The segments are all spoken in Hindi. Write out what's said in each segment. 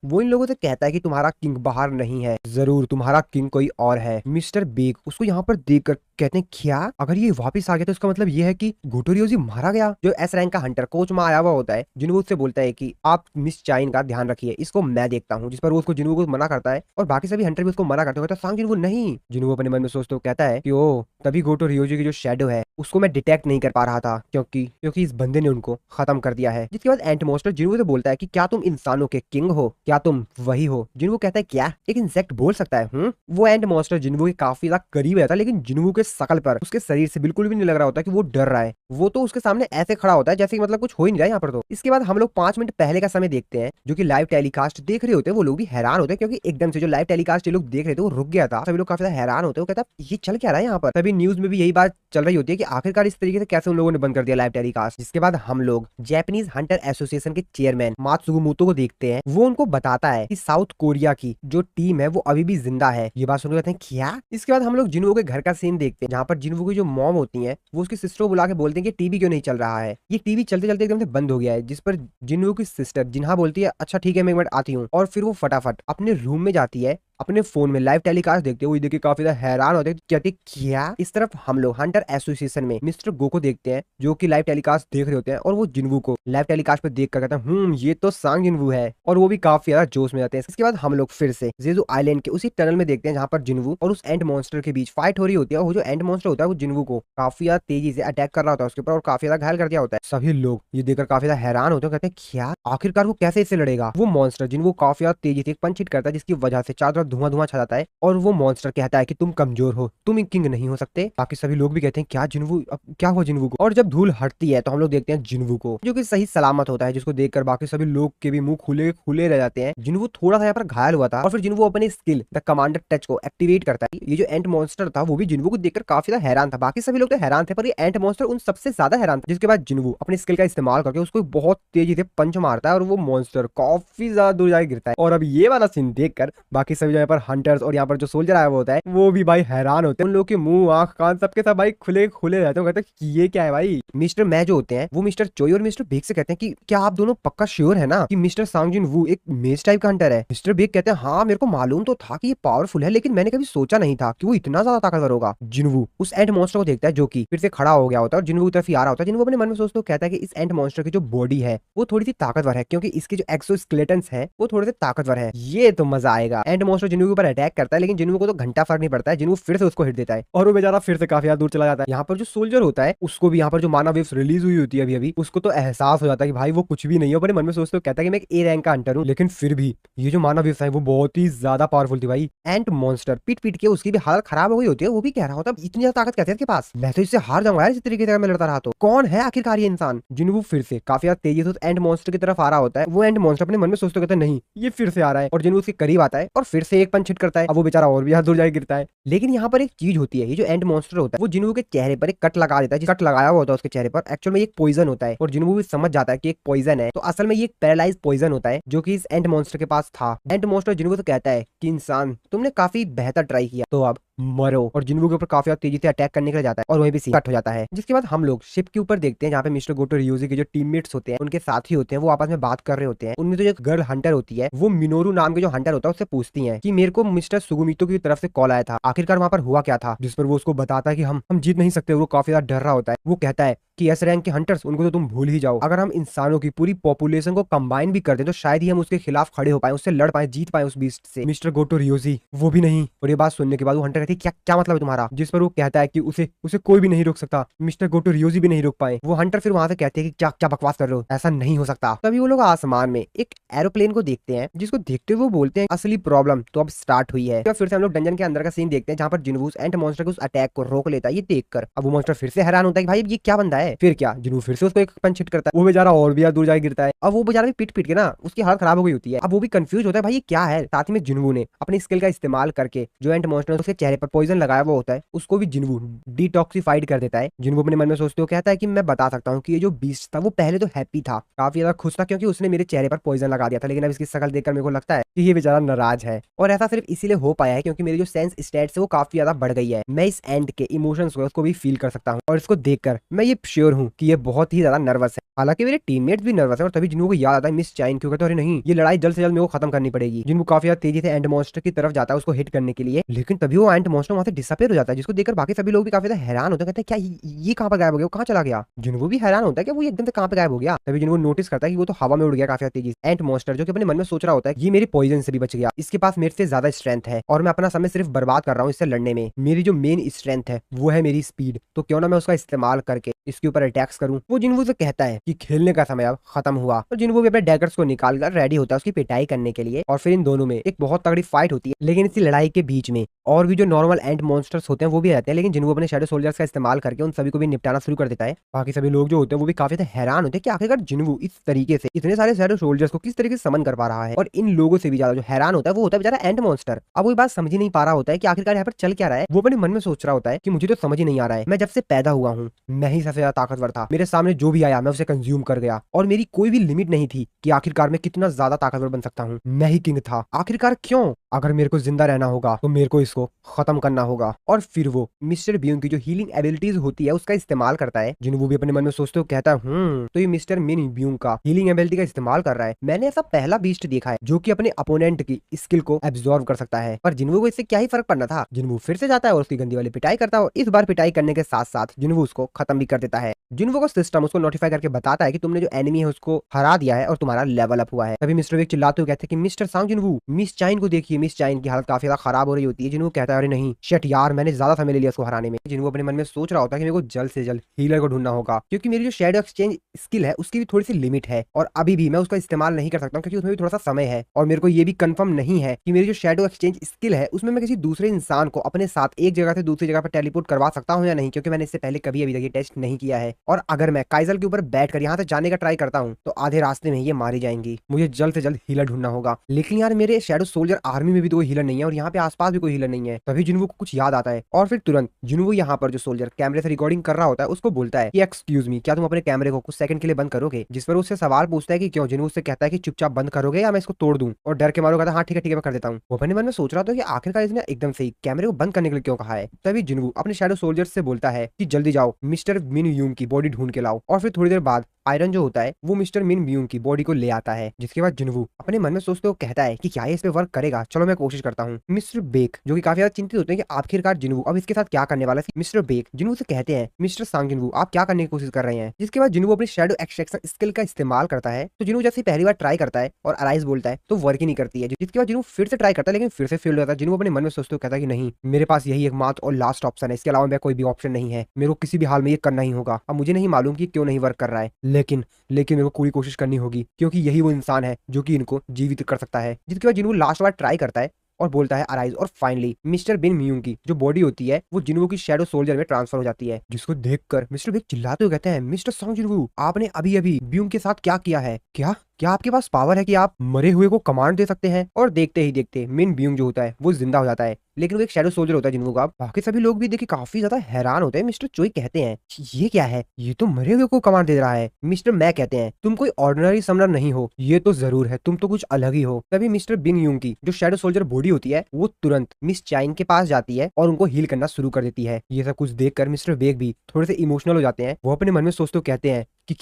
वो इन लोगों से कहता है कि तुम्हारा किंग बाहर नहीं है, जरूर तुम्हारा किंग कोई और है। मिस्टर बेग उसको यहाँ पर देखकर कहते हैं क्या अगर ये वापस आ गया तो इसका मतलब ये है कि गोटोरियोजी मारा गया। जो एस रैंक का हंटर कोच में आया हुआ होता है जिन्वो उससे बोलता है कि आप मिस चाइन का ध्यान रखिए, इसको मैं देखता हूँ। जिस पर वो उसको जिन्वो को मना करता है और बाकी सभी हंटर भी उसको मना करते हैं। सांग जिन्वो नहीं, जिन्वो अपने मन में सोचते हुए कहता है कि ओ तभी गोटोरियोजी की जो शेडो है उसको मैं डिटेक्ट नहीं कर पा रहा था क्योंकि क्योंकि इस बंदे ने उनको खत्म कर दिया है। जिसके बाद एंट मॉन्स्टर जिन्वो से बोलता है कि क्या तुम इंसानों के किंग हो, क्या तुम वही हो। जिन्वो कहता है क्या एक इंसेक्ट बोल सकता है। वो एंट मॉन्स्टर जिन्वो के काफी ज्यादा करीब रहता है, लेकिन जिन्वो के शकल पर उसके शरीर से बिल्कुल भी नहीं लग रहा होता कि वो डर रहा है। वो तो उसके सामने ऐसे खड़ा होता है जैसे कि मतलब कुछ हो ही नहीं रहा है यहाँ पर। तो इसके बाद हम लोग 5 मिनट पहले का समय देखते हैं, जो कि लाइव टेलीकास्ट देख रहे होते हैं। वो लोग भी हैरान होते हैं क्योंकि एकदम से जो लाइव टेलीकास्ट ये लोग देख रहे थे वो रुक गया था। सभी लोग काफी ज्यादा हैरान होते हैं। वो कहता है ये चल क्या रहा है यहाँ पर। तभी न्यूज में भी यही बात चल रही होती है कि आखिरकार इस तरीके से कैसे उन लोगों ने बंद कर दिया लाइव टेलीकास्ट। जिसके बाद हम लोग जापानीज हंटर एसोसिएशन के चेयरमैन मात्सुगुमोतो को देखते हैं। वो उनको बताता है कि साउथ कोरिया की जो टीम है वो अभी भी जिंदा है। ये बात सुनकर कहते हैं क्या। इसके बाद हम लोग जिन्वो के घर का सीन देखते हैं, जहाँ पर जिन्वो की जो मॉम होती है वो उसकी सिस्टर को बुला के बोलते हैं कि टीवी क्यों नहीं चल रहा है। ये टीवी चलते चलते एकदम से बंद हो गया है। जिस पर जिन्वो की सिस्टर जिन्हा बोलती है अच्छा ठीक है मैं एक मिनट आती हूँ, और फिर वो फटाफट अपने रूम में जाती है। अपने फोन में लाइव टेलीकास्ट देखते हुए देखिए काफी ज्यादा हैरान होते हैं, कहते क्या। इस तरफ हम लोग हंटर एसोसिएशन में मिस्टर गो को देखते हैं जो कि लाइव टेलीकास्ट देख रहे होते हैं, और वो जिन्वू को लाइव टेलीकास्ट पे देख कर कहते हैं ये तो सांग जिन्वू है, और वो भी काफी ज्यादा जोश में जाते हैं। इसके बाद हम लोग फिर से जेजू आइलैंड के उसी टनल में देखते हैं जहाँ पर जिन्वू और उस एंट मॉन्स्टर के बीच फाइट हो रही होती है। वो जो एंट मॉन्स्टर होता है वो जिन्वू को काफी ज्यादा तेजी से अटैक कर रहा होता है उसके ऊपर, और काफी ज्यादा घायल कर दिया होता है। सभी लोग ये देखकर काफी ज्यादा हैरान होते हैं, कहते हैं क्या आखिरकार वो कैसे इससे लड़ेगा। वो मॉन्स्टर जिन्वू काफी ज्यादा तेजी से एक पंच हिट करता है जिसकी वजह से चारों तरफ धुआं धुआं छा जाता है, और वो मॉन्स्टर कहता है कि तुम कमजोर हो, तुम किंग नहीं हो सकते। बाकी सभी लोग भी कहते हैं क्या जिन्वू, अब क्या हुआ जिन्वू को। और जब धूल हटती है तो हम लोग देखते हैं जिन्वू को जो कि सही सलामत होता है, जिसको देखकर बाकी सभी लोग के भी मुंह खुले खुले रह जाते हैं। जिन्वू थोड़ा सा यहाँ पर घायल हुआ था, और फिर जिन्वू अपने स्किल द कमांडर टच को एक्टिवेट करता है। ये जो एंट मॉन्स्टर था वो भी जिन्वू को देखकर काफी ज्यादा हैरान था। बाकी सभी लोग तो हैरान थे पर ये एंट मॉन्स्टर उन सबसे ज्यादा हैरान था। जिसके बाद जिन्वू अपने स्किल का इस्तेमाल करके उसको बहुत तेजी से पंच मारता है, और वो मॉन्स्टर काफी ज्यादा दूर जाके गिरता है। और अब ये वाला सीन देखकर बाकी सभी यहाँ पर हंटर्स और यहाँ पर जो सोल्जर आया हुआ होता है वो भी भाई हैरान होते हैं। उन लोग के मुंह आंख कान सबके सब भाई खुले खुले रहते हैं। कहते हैं कि ये क्या है भाई। मिस्टर मै जो होते हैं वो मिस्टर चोई और मिस्टर बेग से कहते हैं कि क्या आप दोनों पक्का श्योर है ना कि मिस्टर सांगजिन वू एक मेज टाइप का हंटर है। मिस्टर बेग कहते हैं हाँ मेरे को मालूम तो था कि ये पावरफुल है, लेकिन मैंने कभी सोचा नहीं था कि वो इतना ज्यादा ताकतवर होगा। जिनवू उस एंट मॉन्स्टर को देखता है जो कि फिर से खड़ा हो गया होता है और जिनवू की तरफ ही आ रहा होता है। जिनवू अपने मन में सोचते हुए कहता है कि इस एंट मॉन्स्टर की जो बॉडी है वो थोड़ी सी ताकतवर है, क्योंकि इसके जो एक्सोस्केलेटन्स है वो थोड़े से ताकतवर है। ये तो मजा आएगा। एंट मॉन्स्टर जिनवू के ऊपर अटैक करता है, लेकिन जिनवू को तो घंटा फर्क नहीं पड़ता है। जिनवू फिर से उसको हिट देता है और वो बेचारा फिर से काफी दूर चला जाता है। यहाँ पर जो सोल्जर होता है उसको भी यहाँ पर जो माना वेव्स रिलीज हुई होती है अभी अभी, उसको तो एहसास हो जाता है कि भाई वो कुछ भी नहीं है। अपने मन में सोचते हुए कहता है कि मैं एक ए रैंक का हंटर हूँ, लेकिन फिर भी ये जो माना वेव्स है वो बहुत ही ज्यादा पावरफुल थी भाई। एंट मॉन्स्टर पीट पीट के उसकी भी हालत खराब हो गई होती है। वो भी कह रहा होता है इतनी ज्यादा ताकत कैसे है इसके पास, मैं तो इससे हार जाऊंगा यार इस तरीके से मैं लड़ता रहा तो। कौन है आखिरकार ये इंसान। जिन्वू फिर से काफी ज्यादा तेजी से एंट मॉन्स्टर की तरफ आ रहा होता है। वो एंट मॉन्स्टर अपने मन में सोचते कहता है नहीं ये फिर से आ रहा है, और जिन्वू उसके करीब आता है और फिर से एक पंच हिट करता है। अब वो बेचारा और भी हाथ दूर जाके गिरता है। लेकिन यहाँ पर एक चीज होती है, ये जो एंट मॉन्स्टर होता है वो जिन्वू के चेहरे पर एक कट लगा देता है। कट लगाया हुआ होता है उसके चेहरे पर एक्चुअल में एक पॉइजन होता है, और जिन्वू भी समझ जाता है कि एक पॉइजन है। तो असल में ये एक पैरालाइज पॉइजन होता है जो कि इस एंट मॉन्स्टर के पास था। एंट मॉन्स्टर जिन्वू से कहता है कि इंसान तुमने काफी बेहतर ट्राई किया, तो अब मरो। और जिन्वू के ऊपर काफी तेजी से अटैक करने के लिए जाता है और वहीं भी कट हो जाता है। जिसके बाद हम लोग शिप के ऊपर देखते हैं जहाँ पे मिस्टर गोटो रियोजी के जो टीममेट्स होते हैं उनके साथी होते हैं वो आपस में बात कर रहे होते हैं। उनमें तो जो गर्ल हंटर होती है वो मिनोरू नाम के जो हंटर होता है उससे पूछती है कि मेरे को मिस्टर सुगुमितो की तरफ से कॉल आया था, आखिरकार वहाँ पर हुआ क्या था। जिस पर वो उसको बताता है कि हम जीत नहीं सकते। वो काफी ज्यादा डर रहा होता है। वो कहता है कि एस रैंक के हंटर्स उनको तो तुम भूल ही जाओ, अगर हम इंसानों की पूरी पॉपुलेशन को कंबाइन भी कर दे तो शायद ही हम उसके खिलाफ खड़े हो पाए, उससे लड़ पाए, जीत पाए उस बीस्ट से। मिस्टर गोटो रियोजी वो भी नहीं। और ये बात सुनने के बाद वो हंटर कहती है क्या क्या मतलब है तुम्हारा। जिस पर वो कहता है कि उसे उसे कोई भी नहीं रोक सकता, मिस्टर गोटो रियोजी भी नहीं रोक पाए। वो हंटर फिर वहां से कहते हैं कि क्या क्या बकवास कर रहे हो, ऐसा नहीं हो सकता। तभी वो लोग आसमान में एक एरोप्लेन को देखते हैं, जिसको देखते हुए वो बोलते हैं असली प्रॉब्लम तो अब स्टार्ट हुई है। तो फिर से हम लोग डंजन के अंदर का सीन देखते हैं जहाँ पर जिन्वू एंट मॉन्स्टर के उस अटैक को रोक लेता है। ये देखकर अब वो मॉन्स्टर फिर से हैरान होता है कि भाई ये क्या बंदा है। फिर क्या जिन्वू फिर से उसको एक पंच हिट करता है। वो बेचारा और भी दूर जाके गिरता है। अब वो बेचारा भी पीट पीट के ना उसकी हालत खराब हो गई होती है। अब वो भी कंफ्यूज होता है भाई ये क्या है। साथ ही में जिन्वू ने अपनी स्किल का इस्तेमाल करके जो एंट मॉन्स्टर उसके चेहरे पर पॉइजन लगाया हुआ होता है उसको भी जिन्वू डिटॉक्सिफाइड कर देता है। जिन्वू अपने मन में सोचते हो कहता है कि मैं बता सकता हूँ कि ये जो बीस्ट था वो पहले तो हैप्पी था, काफी ज्यादा खुश था क्योंकि उसने मेरे चेहरे पर पॉइजन लगा दिया था, लेकिन अब इसकी शक्ल देखकर मेरे को लगता है कि ये बेचारा नाराज है। और ऐसा सिर्फ इसीलिए हो पाया है क्योंकि मेरी जो सेंस स्टेट्स है वो काफी ज्यादा बढ़ गई है। मैं इस एंड के इमोशंस को उसको भी फील कर सकता हूँ, और इसको देखकर मैं ये श्योर हूँ कि ये बहुत ही ज्यादा नर्वस है। हालांकि मेरे टीममेट्स भी नर्वस है और तभी जिन्हों को याद आता है मिस चाइन क्यों कहते अरे नहीं ये लड़ाई जल्द से जल्द मेरे को खत्म करनी पड़ेगी। जिन्हों काफी ज्यादा तेजी से एंड मॉन्स्टर की तरफ जाता है उसको हिट करने के लिए, लेकिन तभी वो एंड मॉन्स्टर वहां से डिसअपियर हो जाता है जिसको देखकर बाकी सभी लोग भी काफी ज्यादा हैरान होते हैं, कहते हैं क्या ये कहां पर गायब हो गया, वो कहां चला गया। जिन्हों भी हैरान होता है कि वो एकदम से कहां पे गायब हो गया। तभी जिन्हों नोटिस करता है कि वो तो हवा में उड़ गया काफी तेजी से। एंड मॉन्स्टर जो कि अपने मन में सोच रहा होता है ये मेरे पॉइजन से भी बच गया, इसके पास मेरे से ज्यादा स्ट्रेंथ है और मैं अपना समय सिर्फ बर्बाद कर रहा हूँ इससे लड़ने में। मेरी जो मेन स्ट्रेंथ है वो है मेरी स्पीड, तो क्यों ना मैं उसका इस्तेमाल करके इसके ऊपर अटैक्स करूं। वो जिन्हों से कहता है कि खेलने का समय अब खत्म हुआ और जिन्हों भी अपने डैगर्स को निकालकर रेडी होता है उसकी पिटाई करने के लिए। और फिर इन दोनों में एक बहुत तगड़ी फाइट होती है, लेकिन इसी लड़ाई के बीच में और भी जो नॉर्मल एंड मॉन्स्टर्स होते हैं वो भी रहते हैं, लेकिन जिन्हों अपने शैडो सोल्जर्स का इस्तेमाल करके उन सभी को भी निपटाना शुरू कर देता है। बाकी सभी लोग जो होते हैं वो भी काफी हैरान होते हैं कि आखिरकार जिन्हों इस तरीके से इतने सारे शैडो सोल्जर्स को किस तरीके से समन कर पा रहा है। और इन लोगों से भी ज्यादा जो हैरान होता है वो होता है बेचारा एंड मॉन्स्टर। अब वो बात समझ ही नहीं पा रहा होता है कि आखिरकार यहाँ पर चल क्या रहा है। वो अपने मन में सोच रहा होता है कि मुझे तो समझ ही नहीं आ रहा है, मैं जब से पैदा हुआ हूँ मैं ही सबसे ज्यादा ताकतवर था, मेरे सामने जो भी आया मैं उसे कंज्यूम कर गया और मेरी कोई भी लिमिट नहीं थी कि आखिरकार मैं कितना ज्यादा ताकतवर बन सकता हूँ। मैं ही किंग था, आखिरकार क्यों? अगर मेरे को जिंदा रहना होगा तो मेरे को इसको खत्म करना होगा। और फिर वो मिस्टर बीइंग की जो हीलिंग एबिलिटीज होती है उसका इस्तेमाल करता है। जिन्हों वो भी अपने मन में सोचते हो कहता है तो ये मिस्टर मिन बीइंग का हीलिंग एबिलिटी का इस्तेमाल कर रहा है। मैंने ऐसा पहला बीस्ट देखा है जो कि अपने अपोनेंट की स्किल को एब्जॉर्व कर सकता है, पर जिन्हों को इससे क्या ही फर्क पड़ना था। जिन्हों फिर से जाता है और उसकी गंदी वाली पिटाई करता है और इस बार पिटाई करने के साथ साथ जिन्हों उसको खत्म भी कर देता है। जिन्हों को सिस्टम उसको नोटिफाई करके बताता है कि तुमने जो एनिमी है उसको हरा दिया है और तुम्हारा लेवल अप हुआ है। तभी मिस्टर विक चिल्लाते हुए कहते हैं कि मिस्टर सांग जिन्हों मिस चाइन को देखिए, मिस चाइन की हालत काफी ज्यादा खराब हो रही होती है। जिन्हों कहता है अरे नहीं शिट यार मैंने ज्यादा समय ले लिया उसको हराने में। जिन्हों अपने मन में सोच रहा होता है कि मेरे को जल्द से जल्द हीलर को ढूंढना होगा क्योंकि मेरी जो शैडो एक्सचेंज स्किल है उसकी भी थोड़ी सी लिमिट है और अभी भी मैं उसका इस्तेमाल नहीं कर सकता हूँ क्योंकि उसमें भी थोड़ा सा समय है। और मेरे को ये भी कंफर्म नहीं है कि मेरी जो शैडो एक्सचेंज स्किल है उसमें मैं किसी दूसरे इंसान को अपने साथ एक जगह से दूसरी जगह पर टेलीपोर्ट करवा सकता हूँ या नहीं, क्योंकि मैंने इससे पहले कभी अभी तक ये टेस्ट नहीं किया है। और अगर मैं काइजल के ऊपर बैठकर यहाँ से जाने का ट्राई करता हूँ तो आधे रास्ते में ये मारी जाएंगी। मुझे जल्द से जल्द हीलर ढूंढना होगा, लेकिन यार मेरे शैडो सोल्जर आर्मी में भी तो कोई हीलर नहीं है और यहाँ पे आसपास भी कोई हीलर नहीं है। तभी जिन्हों को कुछ याद आता है और फिर तुरंत जिन्हों यहाँ पर जो सोल्जर कैमरे से रिकॉर्डिंग कर रहा होता है उसको बोलता है कि एक्सक्यूज मी क्या तुम अपने कैमरे को कुछ सेकंड के लिए बंद करोगे। जिस पर उससे सवाल पूछता है कि क्यों। जिन्हों उससे कहता है कि चुपचाप बंद करोगे या मैं इसको तोड़ दूं, और डर के मारो कहता हाँ ठीक है मैं कर देता हूँ। वो अपने मन में सोच रहा था कि आखिरकार इसने एकदम से कैमरे को बंद करने के लिए क्यों कहा है। तभी जिन्हों अपने शैडो सोल्जर से बोलता है कि जल्दी जाओ मिस्टर मिन यूंग की बॉडी ढूंढ के लाओ। और फिर थोड़ी देर बाद आयरन जो होता है वो मिस्टर मिन ब्यूंग की बॉडी को ले आता है, जिसके बाद जिन्हों अपने मन में सोचते हुए कहता है कि क्या ये इस पे वर्क करेगा, चलो मैं कोशिश करता हूँ। मिस्टर बेक जो कि काफी ज्यादा चिंतित होते हैं कि आखिरकार जिन्हों अब इसके साथ क्या करने वाला है। मिस्टर बेक जिन्हों से कहते हैं मिस्टर सांग जिन्हों आप क्या करने की कोशिश कर रहे हैं। जिसके बाद जिन्हों अपनी शैडो एक्सट्रैक्शन स्किल का इस्तेमाल करता है तो जिन्हों जैसे पहली बार ट्राई करता है और अराइज बोलता है तो वर्क ही नहीं करती है। जिसके बाद जिन्हों फिर से ट्राई करता है लेकिन फिर से फेल हो जाता है। जिन्हों अपने मन में सोचते हुए कहता है कि नहीं मेरे पास यही एकमात्र और लास्ट ऑप्शन है, इसके अलावा मेरा कोई भी ऑप्शन नहीं है, मेरे को किसी भी हाल में ये करना ही होगा। अब मुझे नहीं मालूम कि क्यों नहीं वर्क कर रहा है, लेकिन मेरे को पूरी कोशिश करनी होगी क्योंकि यही वो इंसान है जो कि इनको जीवित कर सकता है। जिसके बाद जिन्हों लास्ट बार ट्राई करता है और बोलता है अराइज, और फाइनली मिस्टर बिन म्यूंग की जो बॉडी होती है वो जिन्हों की शैडो सोल्जर में ट्रांसफर हो जाती है। जिसको देखकर मिस्टर बिग चिल्लाते हुए कहते हैं मिस्टर सॉन्ग जिन्हों आपने अभी अभी ब्यूंग के साथ क्या किया है। क्या आपके पास पावर है कि आप मरे हुए को कमांड दे सकते हैं। और देखते ही देखते मिन ब्यूंग जो होता है वो जिंदा हो जाता है, लेकिन वो एक शैडो सोल्जर होता है जिन्हों का। बाकी सभी लोग भी देखिए काफी ज्यादा हैरान होते हैं। मिस्टर चोई कहते हैं ये क्या है, ये तो मरे हुए को कमांड दे रहा है। मिस्टर मैं कहते हैं तुम कोई ऑर्डिनरी समनर नहीं हो, ये तो जरूर है, तुम तो कुछ अलग ही हो। तभी मिस्टर बिन यूंग की जो शैडो सोल्जर बॉडी होती है वो तुरंत मिस चाइन के पास जाती है और उनको हील करना शुरू कर देती है। ये सब कुछ देखकर मिस्टर बेग भी थोड़े से इमोशनल हो जाते हैं। वो अपने मन में सोचते हुए कहते हैं कि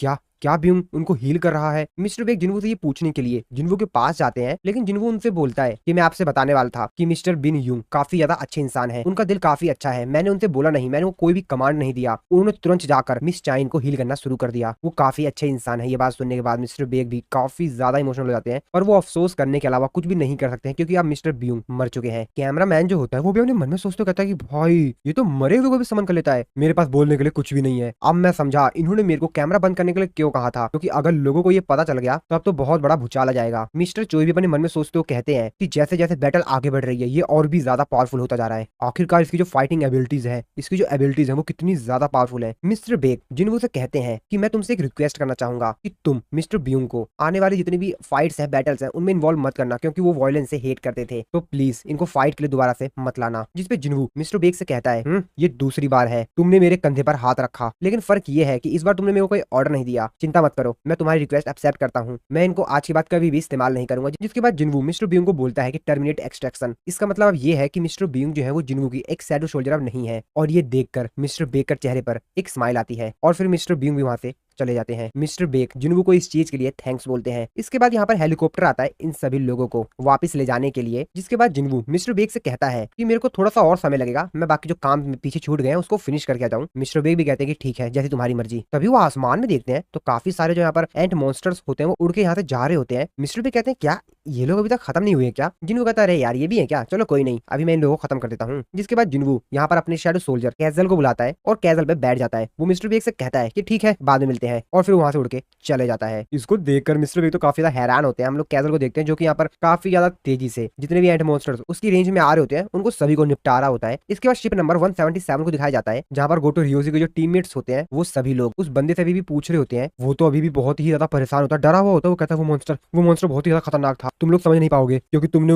क्या ब्यूंग उनको हील कर रहा है। मिस्टर बेग जिन्हों से ये पूछने के लिए जिन्हों के पास जाते हैं, लेकिन जिन्हों उनसे बोलता है कि मैं आपसे बताने वाला था कि मिस्टर बिन यूंग काफी ज्यादा अच्छे इंसान है, उनका दिल काफी अच्छा है, मैंने उनसे बोला नहीं, मैंने कोई भी कमांड नहीं दिया, उन्होंने तुरंत जाकर मिस चाइन को हील करना शुरू कर दिया, वो काफी अच्छे इंसान है। ये बात सुनने के बाद मिस्टर बेग भी काफी ज्यादा इमोशनल हो जाते हैं और वो अफसोस करने के अलावा कुछ भी नहीं कर सकते हैं क्योंकि अब मिस्टर ब्यूंग मर चुके हैं। कैमरा मैन जो होता है वो भी अपने मन में सोचते कहता है कि भाई ये तो मरे हुए को भी समन कर लेता है, मेरे पास बोलने के लिए कुछ भी नहीं है। अब मैं समझा इन्होंने मेरे को कैमरा बंद करने के लिए क्यों कहा था, क्योंकि अगर लोगों को ये पता चल गया तो अब तो बहुत बड़ा भूचाल आ जाएगा। मिस्टर चोई भी अपने मन में सोचते हुए कहते हैं कि जैसे जैसे बैटल आगे बढ़ रही है ये और भी ज्यादा पावरफुल होता जा रहा है। आखिरकार इसकी जो फाइटिंग एबिलिटीज है, इसकी जो एबिलिटीज है वो कितनी ज्यादा पावरफुल है। मिस्टर बेग जिन्हों से कहते हैं कि मैं तुमसे एक रिक्वेस्ट करना चाहूंगा कि तुम मिस्टर ब्यूंग को आने वाली जितनी भी फाइट्स है, बैटल्स है, उनमें इन्वॉल्व मत करना क्योंकि वो वायलेंस से हेट करते थे, तो प्लीज इनको फाइट के लिए दोबारा से मत लाना। जिसपे जिन्हों मिस्टर बेग से कहता है ये दूसरी बार है तुमने मेरे कंधे पर हाथ रखा, लेकिन फर्क ये है कि इस बार तुमने मेरे को कोई ऑर्डर नहीं दिया, चिंता मत करो, मैं तुम्हारी रिक्वेस्ट एक्सेप्ट करता हूँ, मैं इनको आज के बाद कभी भी इस्तेमाल नहीं करूंगा। जिसके बाद जिन्हों मिस्टर ब्यूंग को बोलता है कि टर्मिनेट एक्सट्रैक्शन। इसका मतलब अब ये है कि मिस्टर ब्यूंग जो है वो जिन्हों की एक शैडो सोल्जर अब नहीं है। और ये देखकर मिस्टर बेग के चेहरे पर एक स्माइल आती है और फिर मिस्टर ब्यूंग भी वहां से चले जाते हैं। मिस्टर बेक जिन्वू को इस चीज के लिए थैंक्स बोलते हैं। इसके बाद यहाँ पर हेलीकॉप्टर आता है इन सभी लोगों को वापस ले जाने के लिए, जिसके बाद जिन्वू मिस्टर बेक से कहता है कि मेरे को थोड़ा सा और समय लगेगा, मैं बाकी जो काम पीछे छूट गए हैं उसको फिनिश करके आ जाऊं। मिस्टर बेक भी कहते हैं कि ठीक है, जैसी तुम्हारी मर्जी। तभी वो आसमान में देखते हैं तो काफी सारे जो यहाँ पर एंट मॉन्स्टर्स होते हैं वो उड़ के यहाँ से जा रहे होते हैं। मिस्टर बेक कहते हैं क्या ये लोग अभी तक खत्म नहीं हुए क्या? जिन्वू कहता है अरे यार ये भी है क्या, चलो कोई नहीं, अभी मैं इन लोगों को खत्म कर देता हूँ। जिसके बाद जिन्वू यहाँ पर अपने शैडो सोल्जर कैजल को बुलाता है और कैजल पे बैठ जाता है। वो मिस्टर बेक से कहता है कि ठीक है बाद में मिलते हैं, और फिर वहां से उड़ के चले जाता है। इसको देखकर मिस्टर बेक तो काफी ज्यादा हैरान होते हैं। हम लोग कैजल को देखते हैं जो कि यहाँ पर काफी ज्यादा तेजी से जितने भी एंट मॉन्स्टर्स उसकी रेंज में आ रहे होते हैं उनको सभी को निपटा रहा होता है। इसके बाद शिप नंबर 177 को दिखाया जाता है, जहाँ पर गोटो रियोजी के जो टीममेट्स होते हैं वो सभी लोग उस बंदे से भी पूछ रहे होते हैं। वो तो अभी भी बहुत ही ज्यादा परेशान होता है, डरा हुआ होता है। वो कहता है वो मॉन्स्टर बहुत ही ज्यादा खतरनाक था, तुम लोग समझ नहीं पाओगे क्योंकि तुमने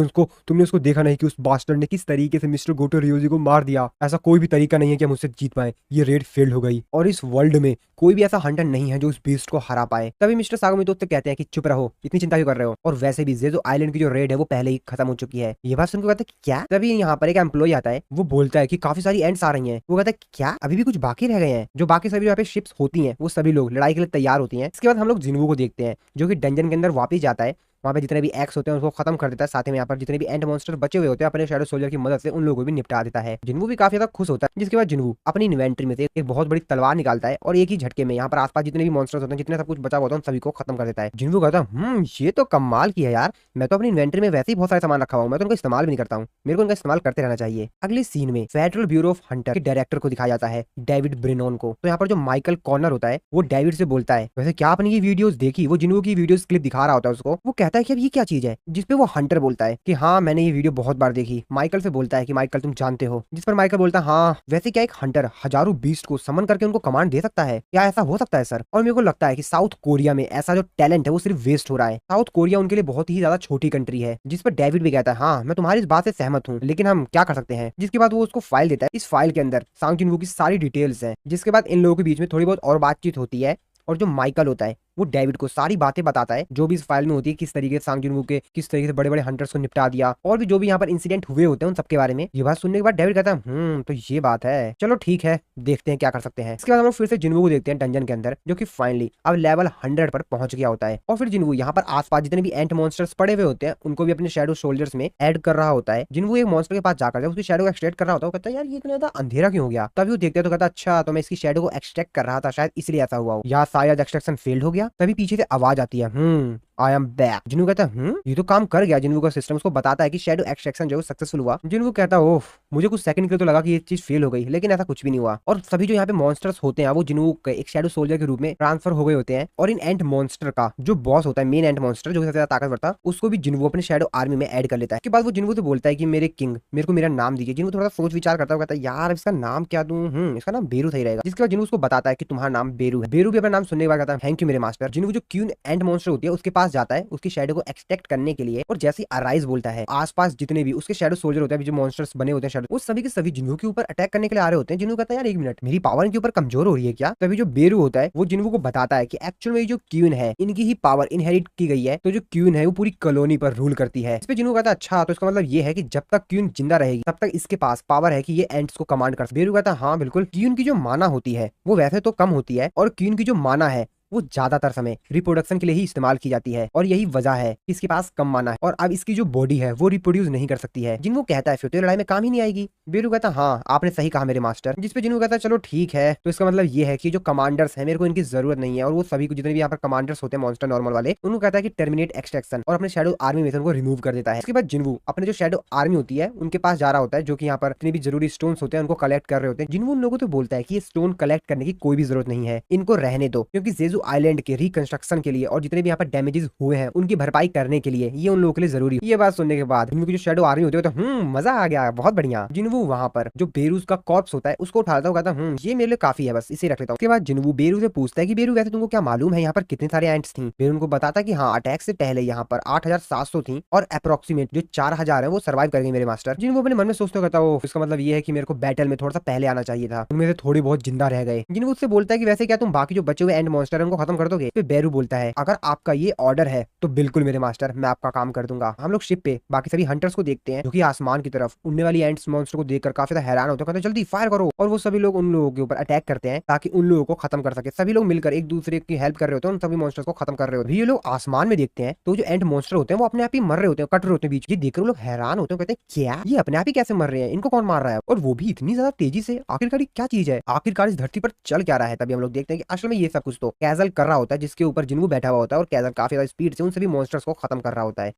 उसको देखा नहीं कि उस बास्टर्ड ने किस तरीके से मिस्टर गोटो रियोजी को मार दिया। ऐसा कोई भी तरीका नहीं है कि हम उससे जीत पाए, ये रेड फेल्ड हो गई और इस वर्ल्ड में कोई भी ऐसा हंटर नहीं है जो उस बीस्ट को हरा पाए। तभी मिस्टर सागोमितो उससे कहते हैं कि चुप रहो, इतनी चिंता क्यों कर रहे हो, और वैसे भी जेजो आइलैंड की जो रेड है वो पहले ही खत्म हो चुकी है। ये बात सुनकर कहते हैं क्या? तभी यहाँ पर एक एम्प्लॉय आता है, वो बोलता है कि काफी सारी एंड्स आ रही हैं। वो कहता है क्या अभी भी कुछ बाकी रह गए हैं? जो बाकी सभी यहाँ पे शिप्स होती हैं वो सभी लोग लड़ाई के लिए तैयार होती हैं। इसके बाद हम लोग जिन्वू को देखते हैं जो कि डंजन के अंदर वापस जाता है, वहाँ पे जितने भी एक्स होते हैं उसको खत्म कर देता है, साथ में यहाँ पर जितने भी एंट मॉन्स्टर बचे हुए होते हैं अपने शैडो सोल्जर की मदद से उन लोगों को भी निपटा देता है। जिन्वू भी काफी ज्यादा खुश होता है। जिसके बाद जिन्वू अपनी इन्वेंटरी में से एक बहुत बड़ी तलवार निकालता है और एक ही झटके में यहाँ पर आसपास जितने भी मॉन्स्टर्स होते हैं, जितने सब कुछ बचा होता है, उन सभी को खत्म कर देता है। जिन्वू कहता है ये तो कमाल की है यार, मैं तो अपनी इन्वेंटरी में वैसे ही बहुत सारे सामान रखा हुआ हूँ, मैं तो उनका इस्तेमाल भी नहीं करता हूँ, मेरे को उनका इस्तेमाल करते रहना चाहिए। अगले सीन में फेडरल ब्यूरो ऑफ हंटर के डायरेक्टर को दिखाया जाता है, डेविड ब्रेनॉन को। तो यहाँ पर जो माइकल कॉर्नर होता है वो डेविड से बोलता है वैसे क्या आपने ये वीडियोस देखी? वो जिन्वू की वीडियोस क्लिप दिखा रहा होता है उसको। वो कहता है कि अब ये क्या चीज है? जिसपे वो हंटर बोलता है कि हाँ मैंने ये वीडियो बहुत बार देखी। माइकल से बोलता है कि माइकल तुम जानते हो? जिस पर माइकल बोलता है हाँ वैसे क्या एक हंटर हजारों बीस्ट को समन करके उनको कमांड दे सकता है? क्या ऐसा हो सकता है सर? और मेरे को लगता है कि साउथ कोरिया में ऐसा जो टैलेंट है वो सिर्फ वेस्ट हो रहा है। साउथ कोरिया उनके लिए बहुत ही ज्यादा छोटी कंट्री है। जिस पर डेविड भी कहता है हाँ मैं तुम्हारी इस बात से सहमत हूँ, लेकिन हम क्या कर सकते हैं? जिसके बाद वो उसको फाइल देता है। इस फाइल के अंदर सांग जिन्वू की सारी डिटेल्स है। जिसके बाद इन लोगों के बीच में थोड़ी बहुत और बातचीत होती है और जो माइकल होता है वो डेविड को सारी बातें बताता है जो भी इस फाइल में होती है, किस तरीके से सांग जिन्वू के किस तरीके से बड़े बड़े हंटर्स को निपटा दिया और भी जो भी यहाँ पर इंसिडेंट हुए होते हैं उन सबके बारे में। ये बात सुनने के बाद डेविड कहता है तो ये बात है, चलो ठीक है देखते हैं क्या कर सकते हैं। इसके बाद हम लोग फिर से जिन्वू को देखते हैं डंजन के अंदर, जो कि फाइनली अब लेवल 100 पर पहुंच गया होता है। और फिर जिन्वू यहाँ पर आसपास जितने भी एंट मॉन्स्टर्स पड़े हुए होते हैं उनको भी अपने शैडो सोल्जर्स में ऐड कर रहा होता है। जिन्वू एक मॉन्स्टर के पास जाकर उसकी शैडो को एक्सट्रैक्ट कर रहा होता है। कहता है यार ये इतना ज्यादा अंधेरा क्यों हो गया? तभी वो देखते हैं तो कहता है अच्छा तो मैं इसकी शैडो को एक्सट्रैक्ट कर रहा था, शायद इसलिए ऐसा हुआ हो, या शायद एक्सट्रैक्शन फेल्ड हो गया। तभी पीछे से आवाज आती है आई एम बैक। जिन्वू कहता है ये तो काम कर गया। जिन्वू का सिस्टम उसको बताता है कि शैडो एक्सट्रैक्शन जो सक्सेसफुल हुआ। जिन्वू कहता है ओह मुझे कुछ सेकंड के लिए तो लगा कि ये चीज फेल हो गई, लेकिन ऐसा कुछ भी नहीं हुआ। और सभी जो यहाँ पे मॉन्स्टर्स होते हैं वो जिन्वू एक शैडो सोल्जर के रूप में ट्रांसफर हो गए होते हैं। और इन एंट मॉन्स्टर का जो बॉस होता है, मेन एंट मॉन्स्टर जो सबसे ज्यादा ताकतवर था, उसको भी जिन्वू अपने शैडो आर्मी में ऐड कर लेता है। के बाद वो जिन्वू से बोलता है कि मेरे किंग मेरे को मेरा नाम दीजिए। जिन्वू थोड़ा सोच विचार करता है, कहता है यार इसका नाम क्या दूं? इसका नाम बेरू सही रहेगा। जिसके बाद जिन्वू उसको बताता है कि तुम्हारा नाम बेरू है। बेरू भी अपना नाम सुनने के बाद कहता है थैंक यू मेरे मास्टर। जिन्वू जो क्यून एंट मॉन्स्टर होती है उसके पास जाता है उसकी शैडो को एक्सट्रैक्ट करने के लिए, और जैसे अराइज बोलता है आसपास जितने भी उसके शैडो सोल्जर होते हैं, जो मॉन्स्टर्स बने होते हैं शैडो, वो सभी के सभी जिन्वू के ऊपर अटैक करने के लिए आ रहे होते हैं। जिन्वू कहता है यार एक मिनट मेरी पावर इनके ऊपर कमजोर हो रही है क्या? तभी जो बेरू होता है वो जिन्वू को बताता है कि एक्चुअल में जो क्यून है इनकी ही पावर इनहेरिट की गई है, तो जो क्यून है वो पूरी कॉलोनी पर रूल करती है। इस पे जिन्वू कहता है अच्छा तो इसका मतलब ये है कि जब तक क्यून जिंदा रहेगी तब तक इसके पास पावर है कि ये एंट्स को कमांड कर। बेरू कहता है हाँ बिल्कुल, क्यून की जो माना होती है वो वैसे तो कम होती है और क्यून की जो माना है वो ज्यादातर समय रिप्रोडक्शन के लिए ही इस्तेमाल की जाती है, और यही वजह है कि इसके पास कम माना है और अब इसकी जो बॉडी है वो रिप्रोड्यूस नहीं कर सकती है। जिन्वू कहता है फिर तो लड़ाई में काम ही नहीं आएगी। बेरू कहता है हाँ आपने सही कहा मेरे मास्टर। जिसपे जिन्वू कहता है चलो ठीक है, तो इसका मतलब ये है कि जो कमांडर्स है मेरे को इनकी जरूरत नहीं है, और वो सभी को जितने भी यहाँ पर कमांडर्स होते हैं मॉन्स्टर नॉर्मल वाले, उनको कहता है कि टर्मिनेट एक्सट्रैक्शन, और अपने शैडो आर्मी में से उनको रिमूव कर देता है। इसके बाद जिन्वू अपने जो शैडो आर्मी होती है उनके पास जा रहा होता है, जो कि यहाँ पर जितने भी जरूरी स्टोन होते हैं उनको कलेक्ट कर रहे होते हैं। जिन्वू उन लोगों को बोलता है कि ये स्टोन कलेक्ट करने की कोई भी जरूरत नहीं है, इनको रहने दो, क्योंकि जेजू आइलैंड के कंस्ट्रक्शन के लिए और जितने भी यहाँ पर डैमेजेस हुए हैं उनकी भरपाई करने के लिए ये उन लोगों के लिए जरूरी है। ये बात सुनने के बाद जिन्वू की जो शैडो आर्मी होती है तो मजा आ गया, बहुत बढ़िया। जिन्वू वहां पर जो बेरूज का कॉर्प्स होता है उसको उठाता हुआ कहता ये मेरे लिए काफी है, बस इसे रख लेता हूँ। उसके बाद जिन्वू बेरू से पूछता है कि बेरू वैसे तुमको क्या मालूम है यहाँ पर कितने सारे एंट्स थी? बेरू उनको बताता है कि हाँ अटैक से पहले यहाँ पर 8700 थी और अप्रोक्सीमेट जो 4000 है वो सर्वाइव कर गई मेरे मास्टर। जिन्वू अपने मन में सोचते कहता है इसका मतलब ये है कि मेरे को बैटल में थोड़ा सा पहले आना चाहिए था, उनमें से थोड़ी बहुत जिंदा रह गए। जिन्वू उससे बोलता है कि वैसे क्या तुम बाकी जो बचे हुए एंड मॉन्स्टर को खत्म कर दोगे? फिर बेरू बोलता है अगर आपका ये ऑर्डर है तो बिल्कुल मेरे मास्टर, मैं आपका काम कर दूंगा। हम लोग शिप पे बाकी सभी हंटर्स को देखते हैं जो कि आसमान की तरफ उड़ने वाली एंट्स मॉन्स्टर को देखकर काफी ज्यादा हैरान होते हैं, कहते हैं जल्दी फायर करो। और वो सभी लोग उन लोगों के ऊपर अटैक करते हैं ताकि उन लोगों को खत्म कर सके। सभी लोग मिलकर एक दूसरे की हेल्प कर रहे होते हैं, उन सभी मॉन्स्टर्स को खत्म कर रहे होते हैं। ये लोग आसमान में देखते हैं तो जो एंट मॉन्स्टर होते हैं वो अपने आप ही मर रहे होते हैं, कट रहे होते हैं बीच। ये देखकर लोग हैरान होते हैं, कहते हैं क्या ये अपने आप ही कैसे मर रहे हैं, इनको कौन मार रहा है और वो भी इतनी ज्यादा तेजी से? आखिरकार क्या चीज है, आखिरकार इस धरती पर चल क्या रहा है? तभी हम लोग देखते हैं कि असल में ये सब कुछ तो कैजल कर रहा होता है, जिसके ऊपर जिन्वू बैठा हुआ होता है और कैजल काफी ज्यादा स्पीड से उन सभी मॉन्स्टर्स को खत्म कर रहा होता है।